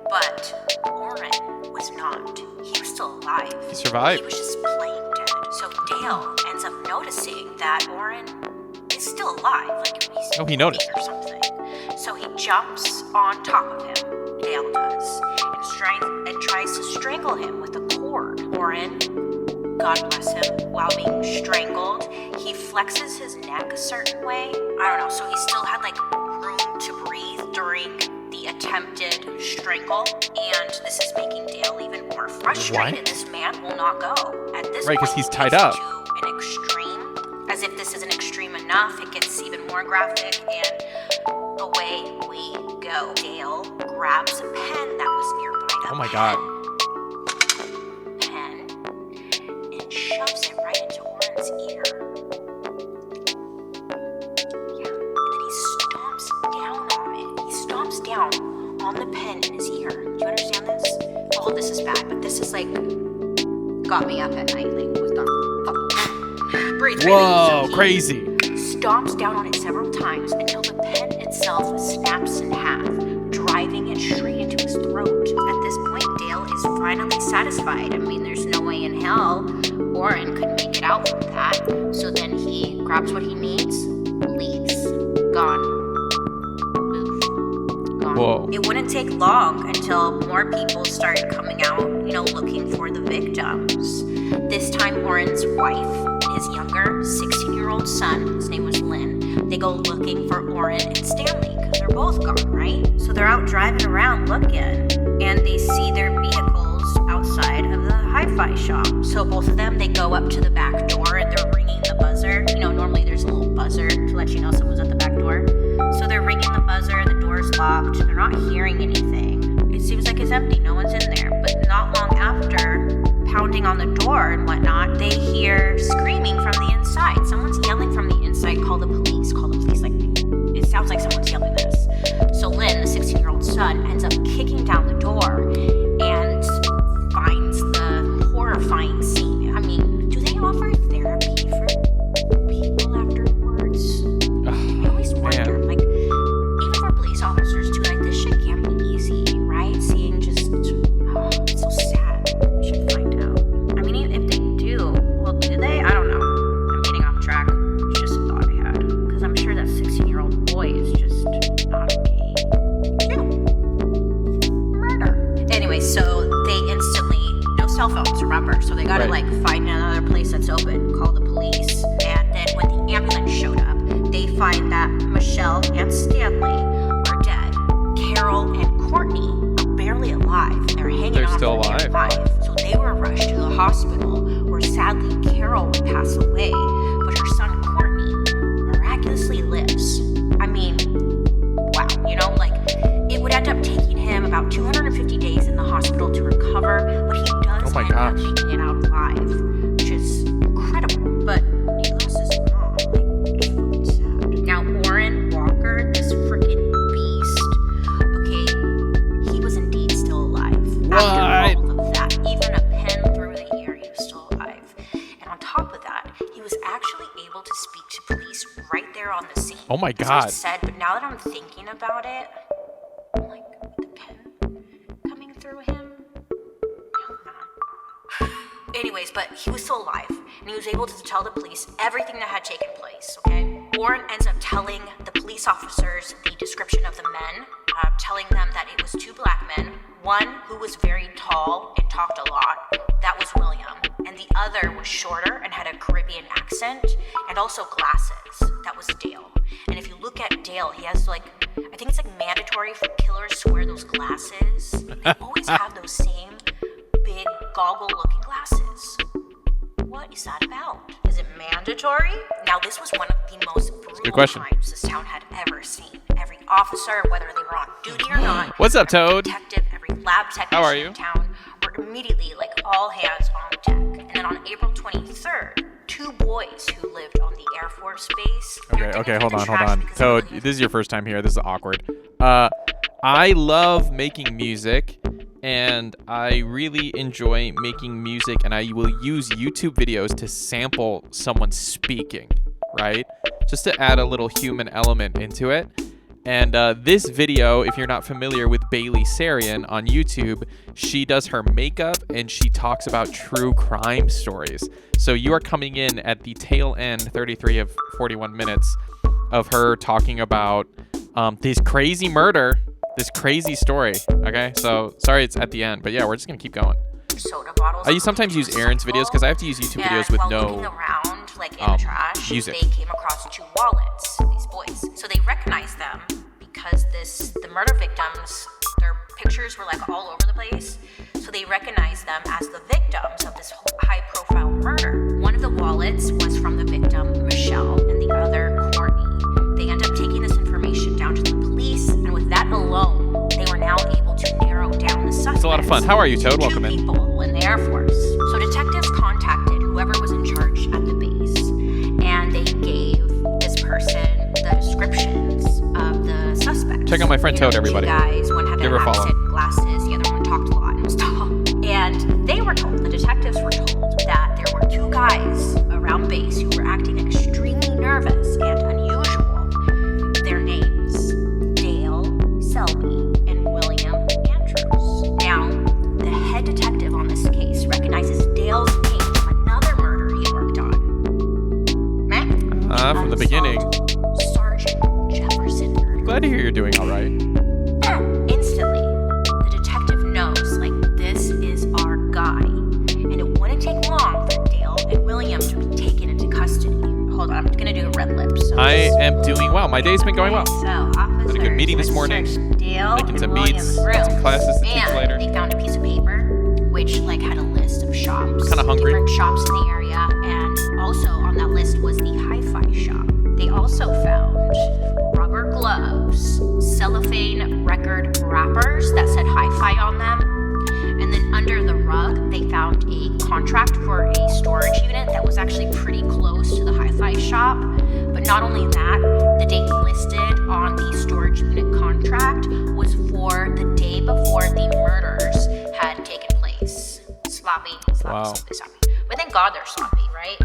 S2: But Orrin was not. He was still alive.
S1: He survived.
S2: He was just plain dead. So Dale ends up noticing that Orrin is still alive. Like he's
S1: he noticed
S2: or something. So he jumps on top of him. Dale does, and tries to strangle him with a cord. Orrin, God bless him, while being strangled, he flexes his neck a certain way. I don't know. So he still had like room to breathe during the attempted strangle, and this is making Dale even more frustrated.
S1: What?
S2: This man will not go. At this
S1: Right,
S2: point,
S1: because he's tied up.
S2: To an extreme, as if this isn't extreme enough, it gets even more graphic, and away we go. Dale grabs a pen that was nearby.
S1: Oh my God.
S2: Pen, and shoves it right into Orrin's ear. Yeah, and then he stomps down on it. He stomps down on the pen in his ear. Do you understand this? All this is bad, but this is like got me up at night, like with the breathe.
S1: Whoa,
S2: So
S1: crazy.
S2: stomps down on it several times until the pen itself snaps in half, driving it straight into his throat. At this point, Dale is finally satisfied. I mean, there's no way in hell Orrin could make it out from that. So then he grabs what he needs, leaves. Gone. Oof. Gone.
S1: Whoa.
S2: It wouldn't take long until more people started coming out, looking for the victims. This time, Orrin's wife and his younger 16-year-old son, his name was Lynn, they go looking for Orrin and Stanley because they're both gone, right? So they're out driving around looking, and they see their vehicles outside of the hi-fi shop. So both of them, they go up to the back door and they're ringing the buzzer. Normally there's a little buzzer to let you know someone's at the back door. So they're ringing the buzzer, the door's locked, they're not hearing anything. It seems like it's empty, no one's in there. But not long after, pounding on the door and whatnot, they hear screaming from the inside. Someone's yelling from the inside, call the police, like, it sounds like someone's yelling this. So Lynn, the 16-year-old son, ends up kicking down the door and finds the horrifying scene. I mean, do they offer therapy for people afterwards? I always wonder, like, even for police officers too, like, this shit can't be easy, right? Seeing just, it's so sad. We should find out. I mean, if they do, well, do they? I don't know. I'm getting off track. It's just a thought I had. Because I'm sure that 16-year-old boy is just not okay. Murder. Anyway, so they instantly, no cell phones, remember? So they gotta,
S1: Right.
S2: find another place that's open, call the police. And then when the ambulance showed up, they find that Michelle and Stanley are dead.
S1: still
S2: after
S1: alive.
S2: day 5, so they were rushed to the hospital, where sadly Carol would pass away, but her son Courtney miraculously lives. I mean, wow, it would end up taking him about 250 days in the hospital to recover, but he does end up making it out alive, which is incredible. But he lost his mom. It's fucking sad. Now, Orrin Walker, this freaking beast, okay, he was indeed still alive. After all of that, even a pen through the air, he was still alive. And on top of that, he was actually able to speak to police right there on the scene.
S1: Oh my
S2: As
S1: God.
S2: I said, but now that I'm thinking about it, I'm like, with the pen coming through him? I don't know. Anyways, but he was still alive, and he was able to tell the police everything that had taken place, okay? Orrin ends up telling the police officers the description of the men, telling them that it was 2 black men, one who was very tall and talked a lot, that was William, and the other was shorter and had a Caribbean accent, and also glasses, that was Dale. And if you look at Dale, he has I think it's mandatory for killers to wear those glasses. They always have those same big goggle-looking glasses. What is that about? Is it mandatory? Now, this was one of the most brutal crimes this town had ever seen. Every officer, whether they were on duty or not,
S1: What's up, Toad?
S2: detective, every lab technician
S1: How are you?
S2: in town were immediately all hands on deck. And then on April 23rd, 2 boys who lived on the Air Force Base.
S1: Okay, hold on. Toad, this is your first time here. This is awkward. I love making music, and I really enjoy making music, and I will use YouTube videos to sample someone speaking, right? Just to add a little human element into it. And this video, if you're not familiar with Bailey Sarian on YouTube, she does her makeup and she talks about true crime stories. So you are coming in at the tail end, 33 of 41 minutes, of her talking about this crazy murder, this crazy story. Okay, so sorry it's at the end, but yeah, we're just gonna keep going.
S2: Soda bottles.
S1: I sometimes use Aaron's videos because I have to use YouTube videos with no
S2: looking around, in the trash,
S1: music.
S2: They came across 2 wallets, these boys. So they recognized them because the murder victims, their pictures were all over the place. So they recognized them as the victims of this high-profile murder. One of the wallets was from the victim, Michelle, and the other, Courtney. They end up taking this information down to the police, and with that alone, they were now able to narrow down the suspects.
S1: It's a lot of fun. How are you, Toad? Welcome in.
S2: 2 people in the Air Force. So detectives contacted whoever was in charge at the base, and they gave this person the descriptions of the suspects.
S1: Check out my friend Toad, everybody.
S2: 2 guys, one had
S1: Give her a follow.
S2: accent, glasses, the other one talked a lot and was tall. And they were told, the detectives were told, that there were 2 guys around base who were acting extremely nervous and unusual. Their names, Dale Selby and William Andrews. Now, the head detective on this case recognizes Dale's name from another murder he worked on.
S1: From the beginning.
S2: Sergeant Jefferson murder.
S1: Glad to hear you're doing all right.
S2: Instantly, the detective knows, this is our guy. And it wouldn't take long for Dale and William to be taken into custody. Hold on, I'm gonna do a red lip. So
S1: I am doing well. My day's been going well.
S2: So, officers
S1: Had a good meeting this morning.
S2: Dale
S1: Making
S2: and
S1: some
S2: William's
S1: beats. Got some
S2: rooms.
S1: classes to teach
S2: And
S1: later.
S2: they found a piece of paper which had a list of shops.
S1: Kinda hungry.
S2: Different shops in the area, and also on that list was the hi-fi shop. They also found rubber gloves, cellophane record wrappers that said hi-fi on them, and then under the rug they found a contract for a storage unit that was actually pretty close to the hi-fi shop. But not only that, the date listed on the storage unit contract was for the day before the murders had taken place. Sloppy.
S1: Wow.
S2: But thank God they're sloppy, right?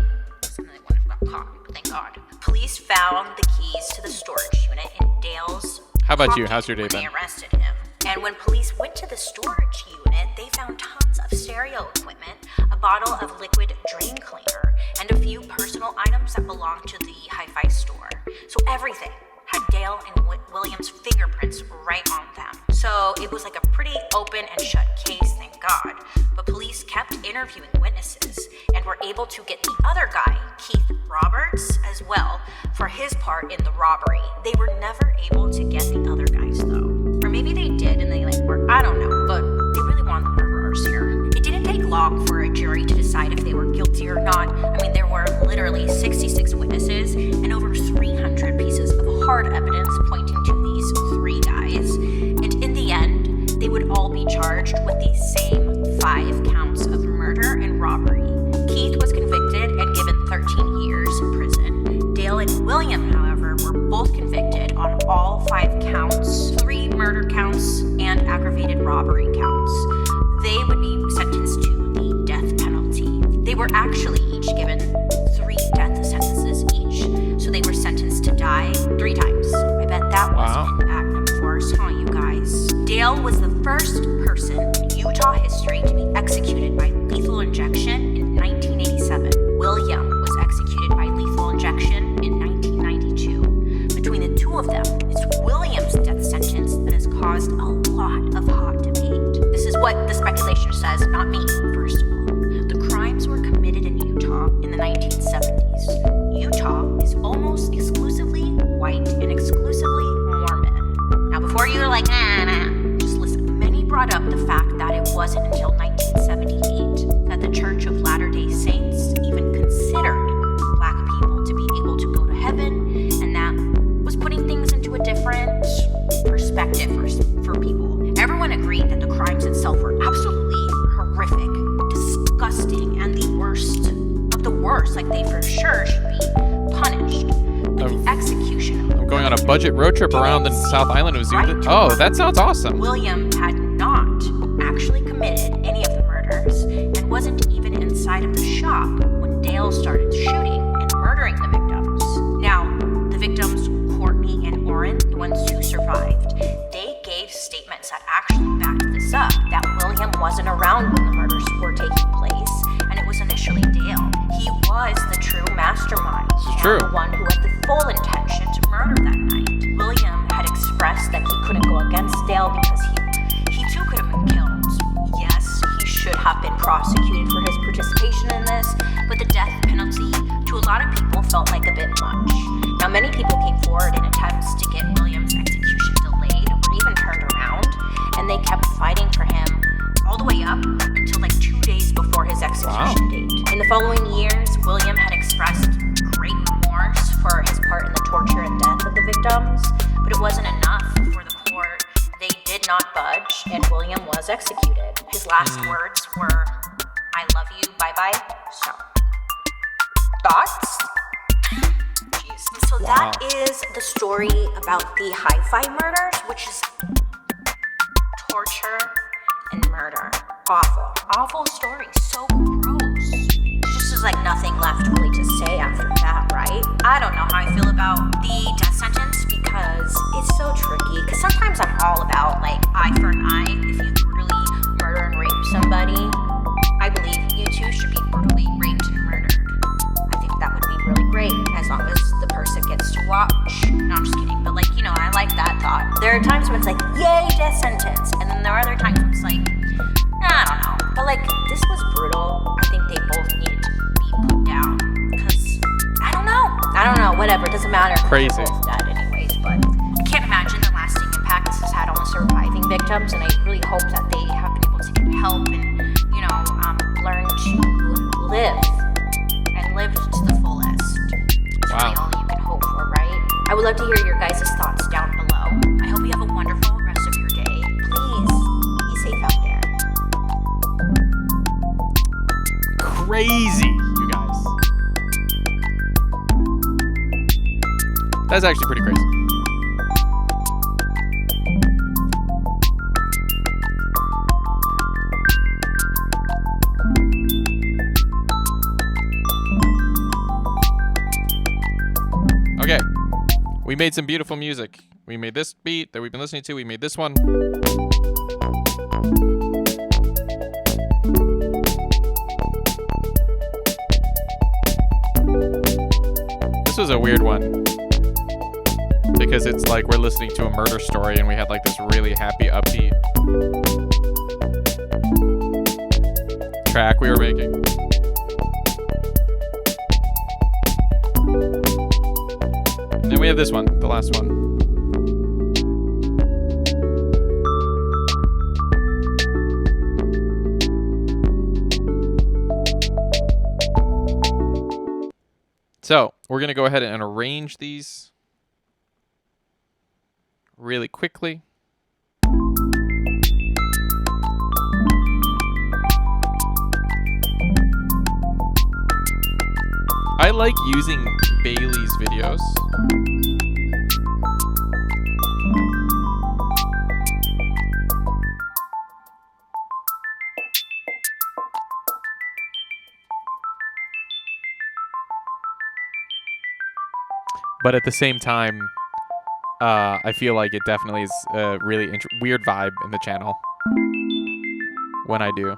S2: Some of them would have got caught, but thank God. Police found the keys to the storage unit in Dale's
S1: How about you?
S2: pocket
S1: How's your day
S2: when
S1: been?
S2: They arrested him. And when police went to the storage unit, they found tons of stereo equipment, a bottle of liquid drain cleaner, and a few personal items that belonged to the hi-fi store. So everything had Dale and William's fingerprints right on them. So it was a pretty open and shut case, thank God. But police kept interviewing witnesses and were able to get the other guy, Keith Roberts, as well, for his part in the robbery. They were never able to get the other guys, though. Or maybe they did and they were, I don't know, but they really wanted the murderers hard evidence pointing to these 3 guys, and in the end, they would all be charged with the same 5 counts of murder and robbery. Keith was convicted and given 13 years in prison. Dale and William, however, were both convicted on all 5 counts, 3 murder counts, and aggravated robbery counts. They would be sentenced to the death penalty. They were actually each given 3 death sentences each, so they were sentenced to die 3 times. I bet that was an magnum force, huh, you guys? Dale was the first person in Utah history to be executed by lethal injection in 1987. William was executed by lethal injection in 1992. Between the 2 of them, it's William's death sentence that has caused a lot of hot debate. This is what the speculation says, not me, first of all. The crimes were committed in Utah in the 1970s. Utah is almost exclusively white and exclusively Mormon. Now, before you're like, just listen. Many brought up the fact that it wasn't until 1978 that the Church of Latter-day Saints even considered black people to be able to go to heaven, and that was putting things into a different perspective for people. Everyone agreed that the crimes itself were absolutely horrific, disgusting, and the worst of the worst. Like, they for sure should be punished. But the execution of
S1: I'm going on a budget road trip around the South Island of Zunda. Oh, that sounds awesome.
S2: William had not actually committed any of the murders and wasn't even inside of the shop when Dale started shooting and murdering the victims. Now, the victims, Courtney and Orrin, the ones who survived, they gave statements that actually backed this up, that William wasn't around when the murders were taking place, and it was initially Dale. He was the true mastermind,
S1: true.
S2: The one who had the full intention to murder that night. William had expressed that he couldn't go against Dale because he too could have been killed. Yes, he should have been prosecuted for his participation in this, but the death penalty to a lot of people felt like a bit much. Now, many people came forward in attempts to get William's execution delayed or even turned around, and they kept fighting for him all the way up until like 2 days before his execution date. In the following years, William had expressed great remorse for his part in the torture and death of the victims, but it wasn't enough for the court. They did not budge, and William was executed. His last words were, "I love you, bye-bye." So, thoughts? Jeez. So that is the story about the hi-fi murders, which is torture and murder. Awful story. So gross. There's just like nothing left really to say after that, right? I don't know how I feel about the death sentence because it's so tricky. Because sometimes I'm all about like eye for an eye. If you brutally murder and rape somebody, I believe you too should be brutally raped and murdered. I think that would be really great as long as the person gets to watch. No, I'm just kidding. But like, you know, I like that thought. There are times when it's like, yay, death sentence. And then there are other times when it's like, I don't know. But like, this was brutal. I think they both needed to be put down. Because, I don't know. Whatever. It doesn't matter.
S1: Crazy.
S2: They're both dead anyways. But I can't imagine the lasting impact this has had on the surviving victims. And I really hope that they have been able to get help and, you know, learn to live. And live to the fullest. It's really all you can hope for, right? I would love to hear your guys' thoughts down below. I hope you have a wonderful rest of your day. Please be safe out there.
S1: Crazy, you guys. That's actually pretty crazy. Okay, we made some beautiful music. We made this beat that we've been listening to. We made this one. This was a weird one because it's like we're listening to a murder story and we had like this really happy upbeat track we were making. And then we have this one, the last one. So we're going to go ahead and arrange these really quickly. I like using Bailey's videos. But at the same time, I feel like it definitely is a really weird vibe in the channel when I do.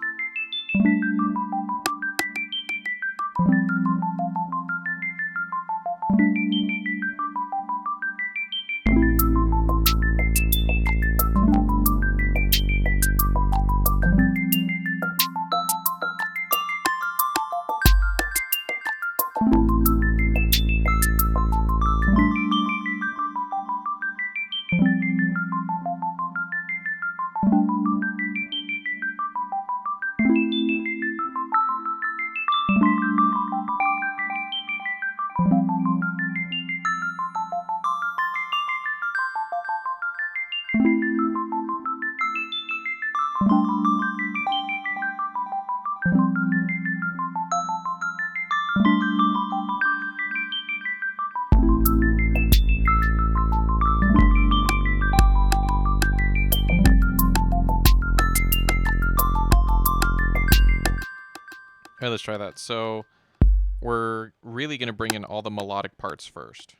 S1: Let's try that. So we're really going to bring in all the melodic parts first.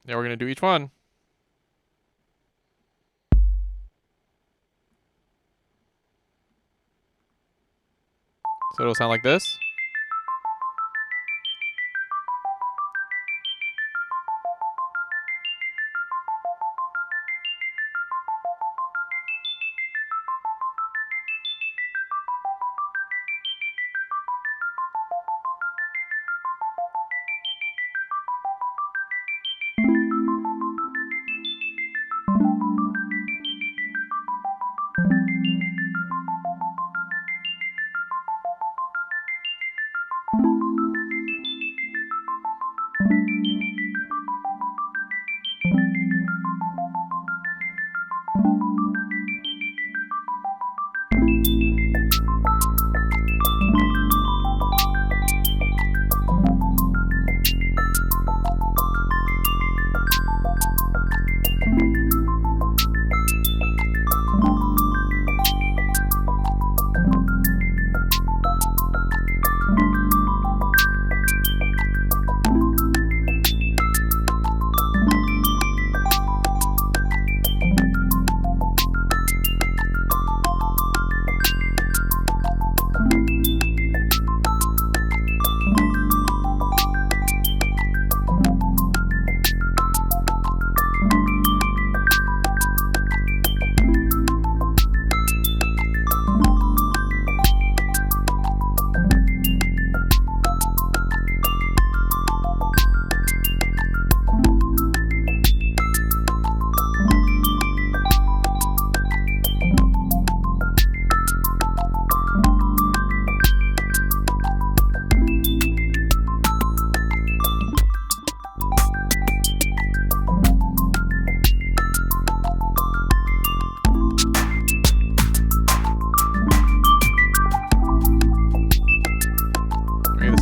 S1: Now we're going to do each one. So it'll sound like this.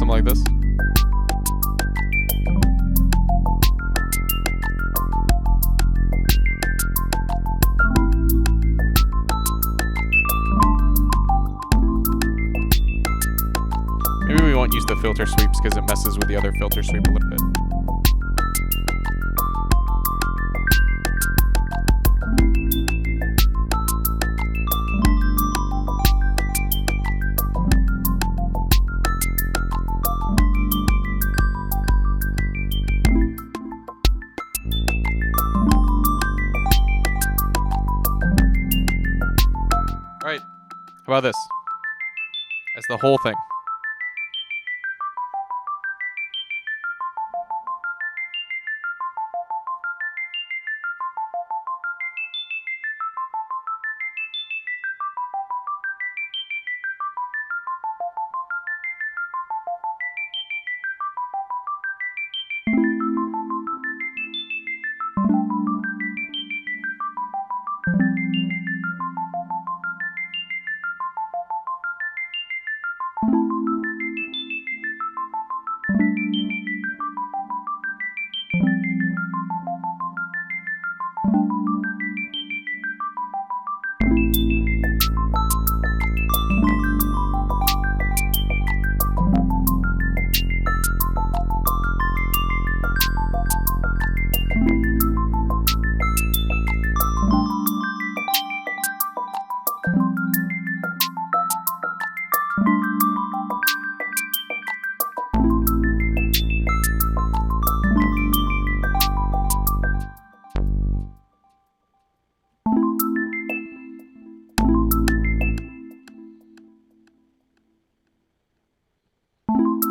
S1: Like this. Maybe we won't use the filter sweeps because it messes with the other filter sweep a little bit. How about this? That's the whole thing.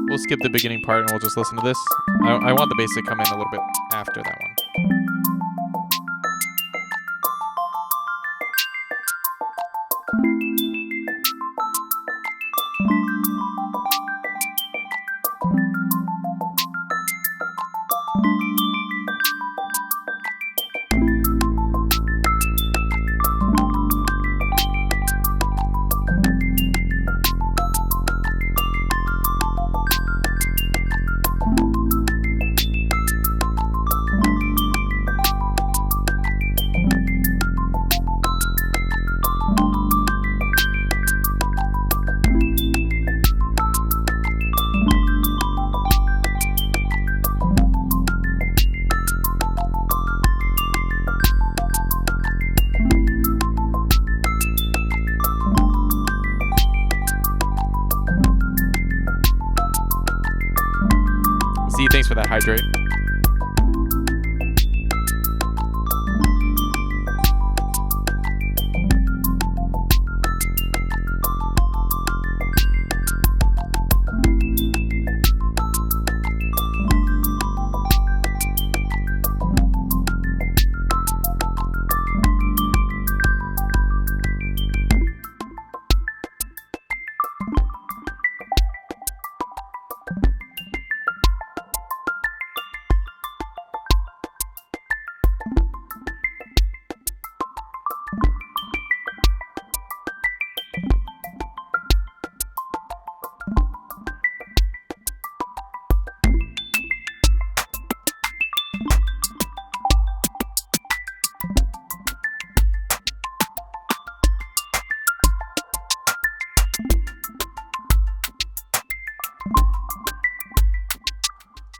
S1: We'll skip the beginning part and we'll just listen to this. I want the bass to come in a little bit after that one. Z, thanks for that hydrate.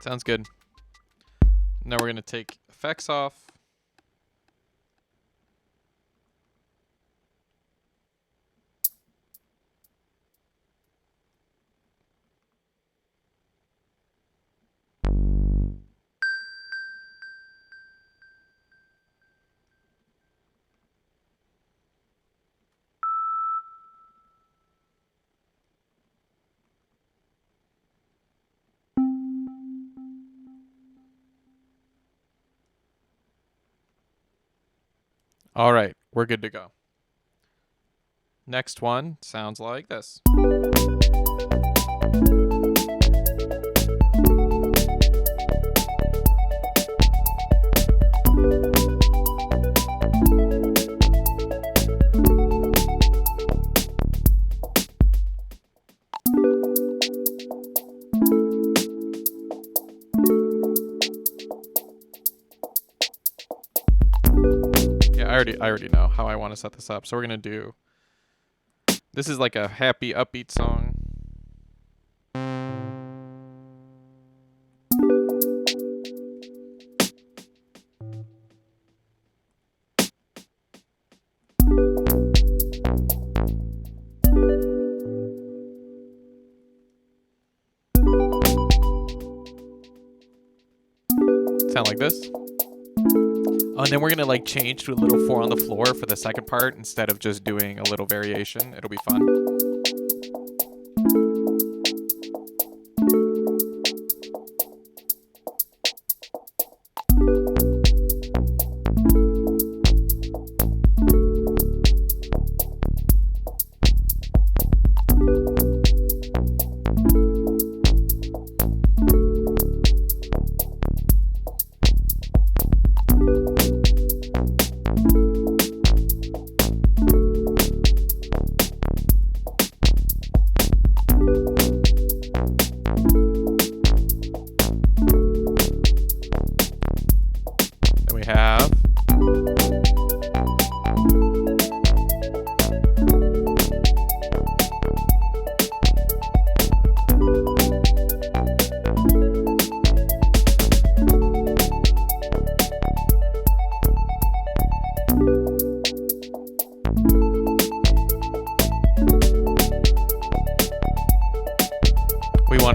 S1: Sounds good. Now we're going to take effects off. All right, we're good to go. Next one sounds like this. I already know how I want to set this up. So we're going to do, this is like a happy upbeat song. Sound like this. and then we're gonna like change to a little 4 on the floor for the second part instead of just doing a little variation. It'll be fun.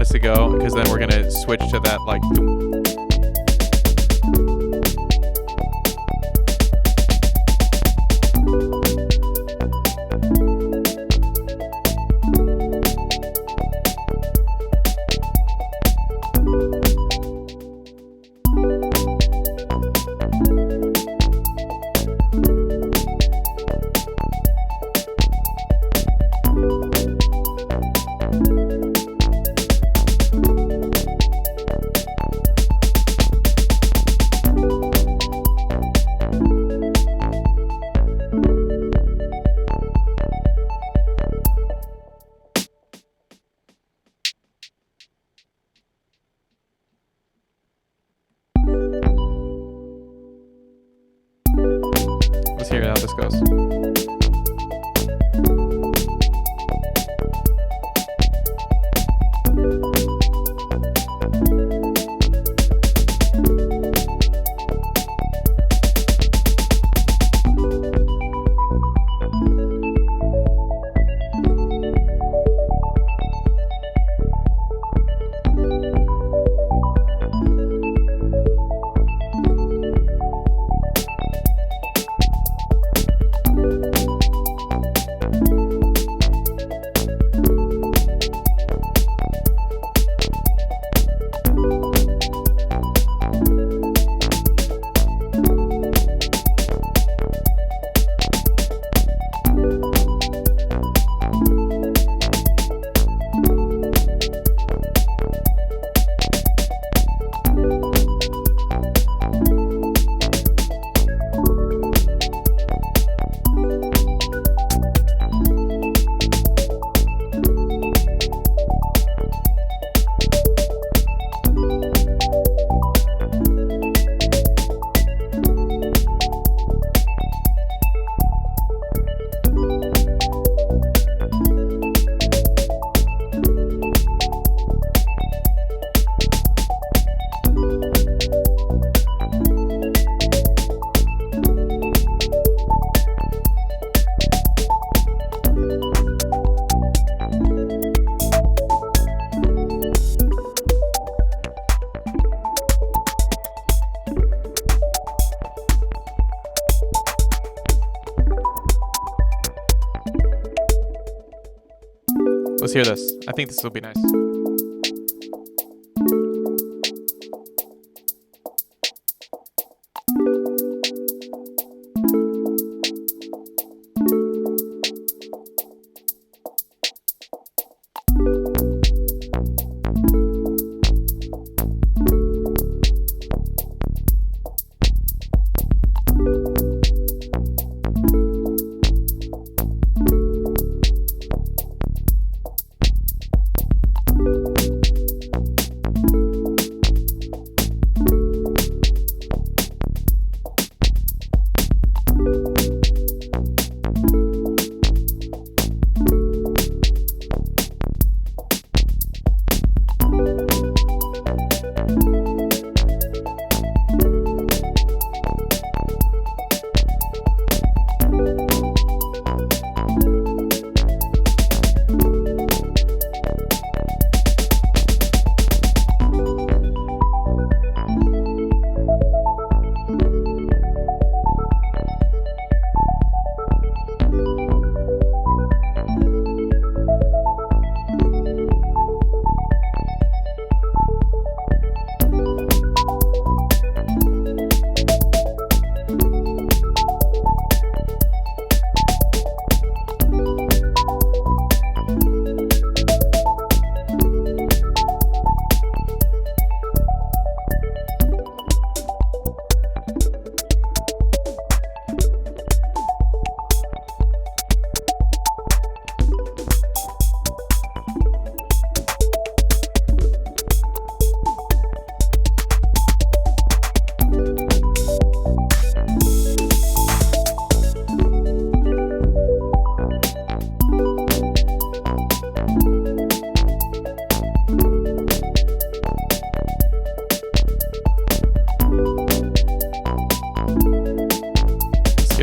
S1: To go, because then we're gonna switch to that like let's hear how this goes. Let's hear this. I think this will be nice.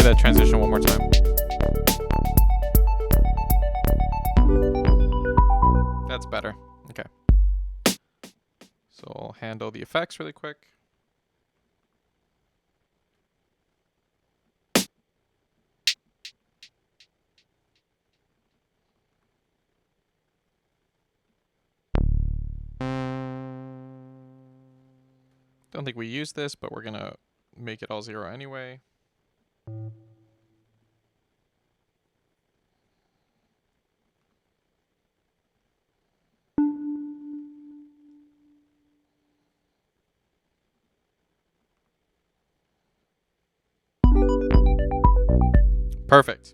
S1: that transition one more time. That's better. Okay. So I'll handle the effects really quick. Don't think we use this, but we're gonna make it all 0 anyway. Perfect.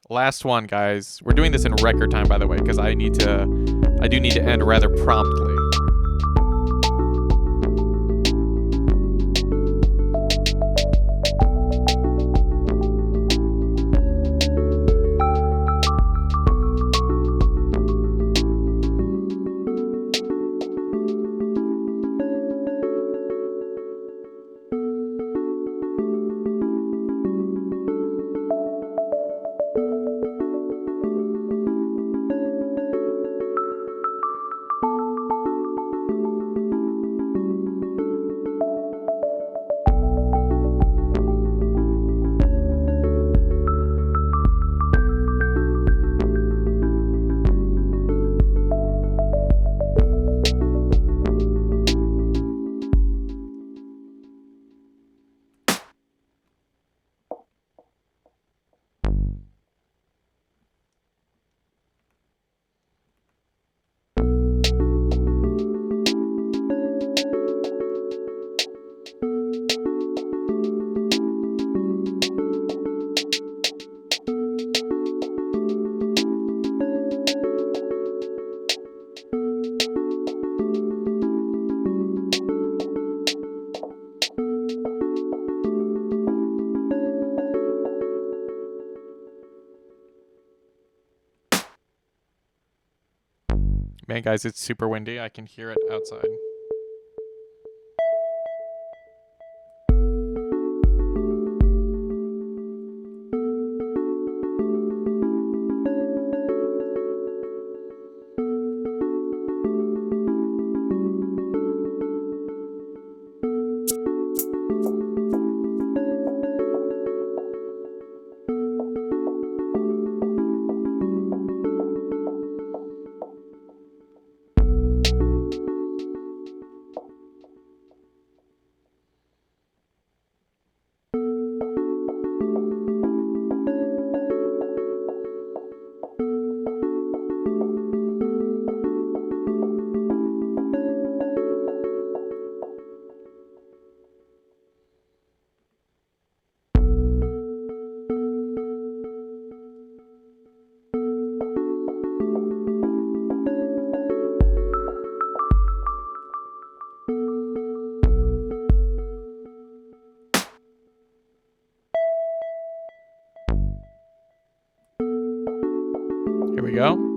S1: Last one, guys. We're doing this in record time, by the way, because I do need to end rather promptly. Man, guys, it's super windy. I can hear it outside. Here we go.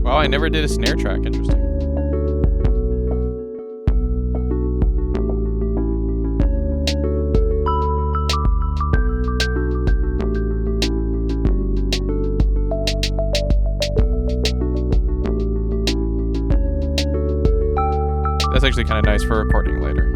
S1: Wow, I never did a snare track. Interesting. That's actually kind of nice for recording later.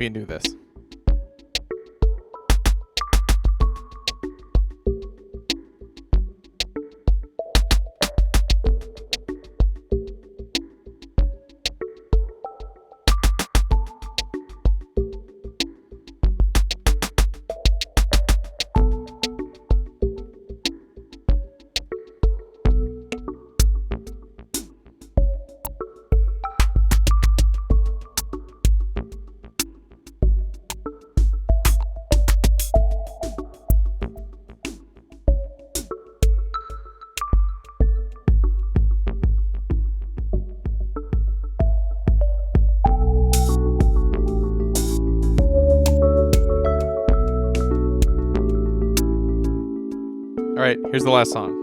S1: We can do this. All right, here's the last song.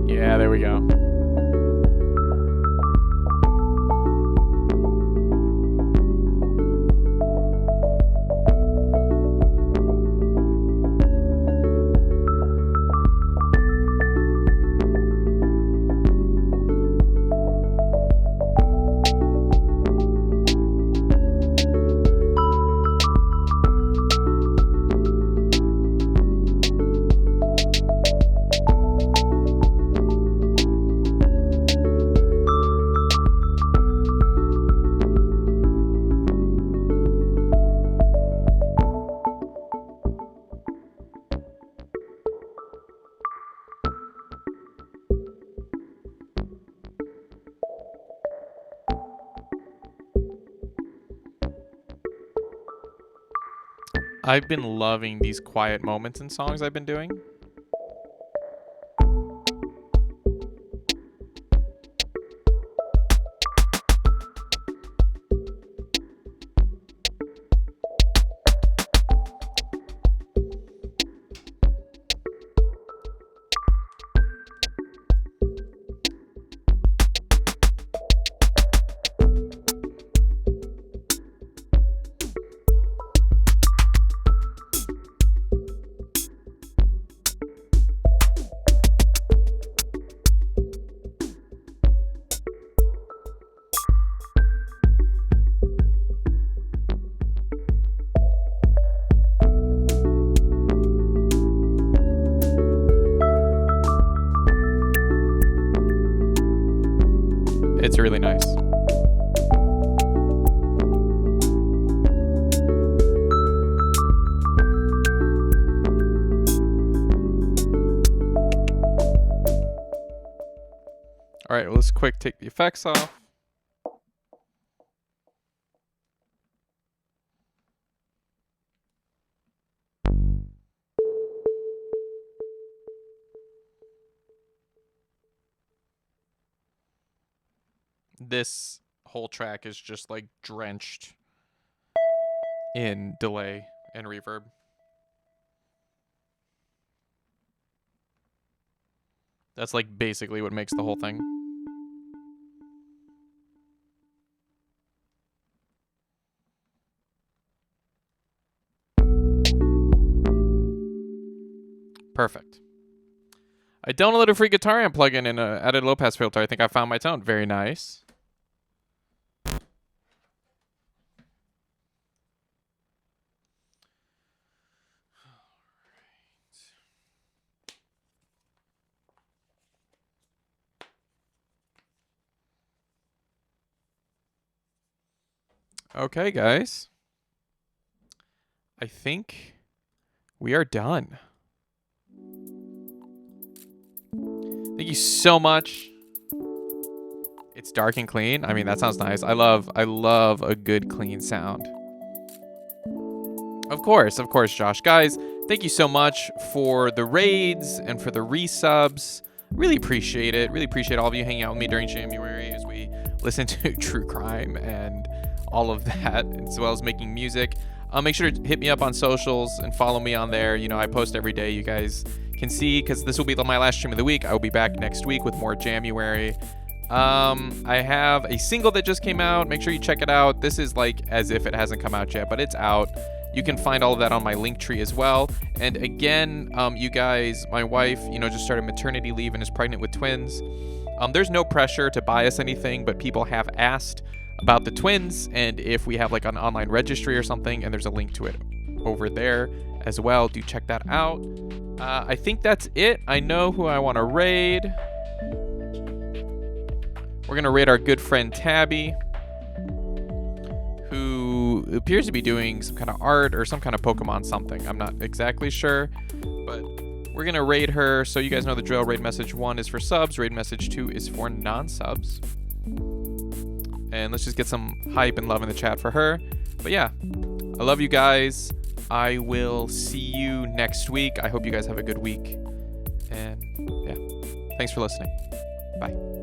S1: Yeah, there we go. I've been loving these quiet moments in songs I've been doing. It's really nice. All right, well, let's quick take the effects off. This whole track is just like drenched in delay and reverb. That's like basically what makes the whole thing. Perfect. I downloaded a free guitar amp plugin and added a low pass filter. I think I found my tone. Very nice. Okay, guys. I think we are done. Thank you so much. It's dark and clean. I mean, that sounds nice. I love a good clean sound. Of course, Josh. Guys, Thank you so much for the raids and for the resubs. Really appreciate it. Really appreciate all of you hanging out with me during January as we listen to true crime and all of that, as well as making music. Make sure to hit me up on socials and follow me on there. I post every day. You guys can see, because this will be my last stream of the week. I will be back next week with more Jamuary. I have a single that just came out. Make sure you check it out. This is like as if it hasn't come out yet, but it's out. You can find all of that on my Linktree as well. And again, you guys, my wife, just started maternity leave and is pregnant with twins. There's no pressure to buy us anything, but people have asked about the twins and if we have like an online registry or something, and there's a link to it over there as well. Do check that out. I think that's it. I know who I want to raid. We're going to raid our good friend Tabby, who appears to be doing some kind of art or some kind of Pokemon something. I'm not exactly sure, but we're going to raid her. So you guys know the drill. Raid message 1 is for subs. Raid message 2 is for non-subs. And let's just get some hype and love in the chat for her. But yeah, I love you guys. I will see you next week. I hope you guys have a good week. And yeah, thanks for listening. Bye.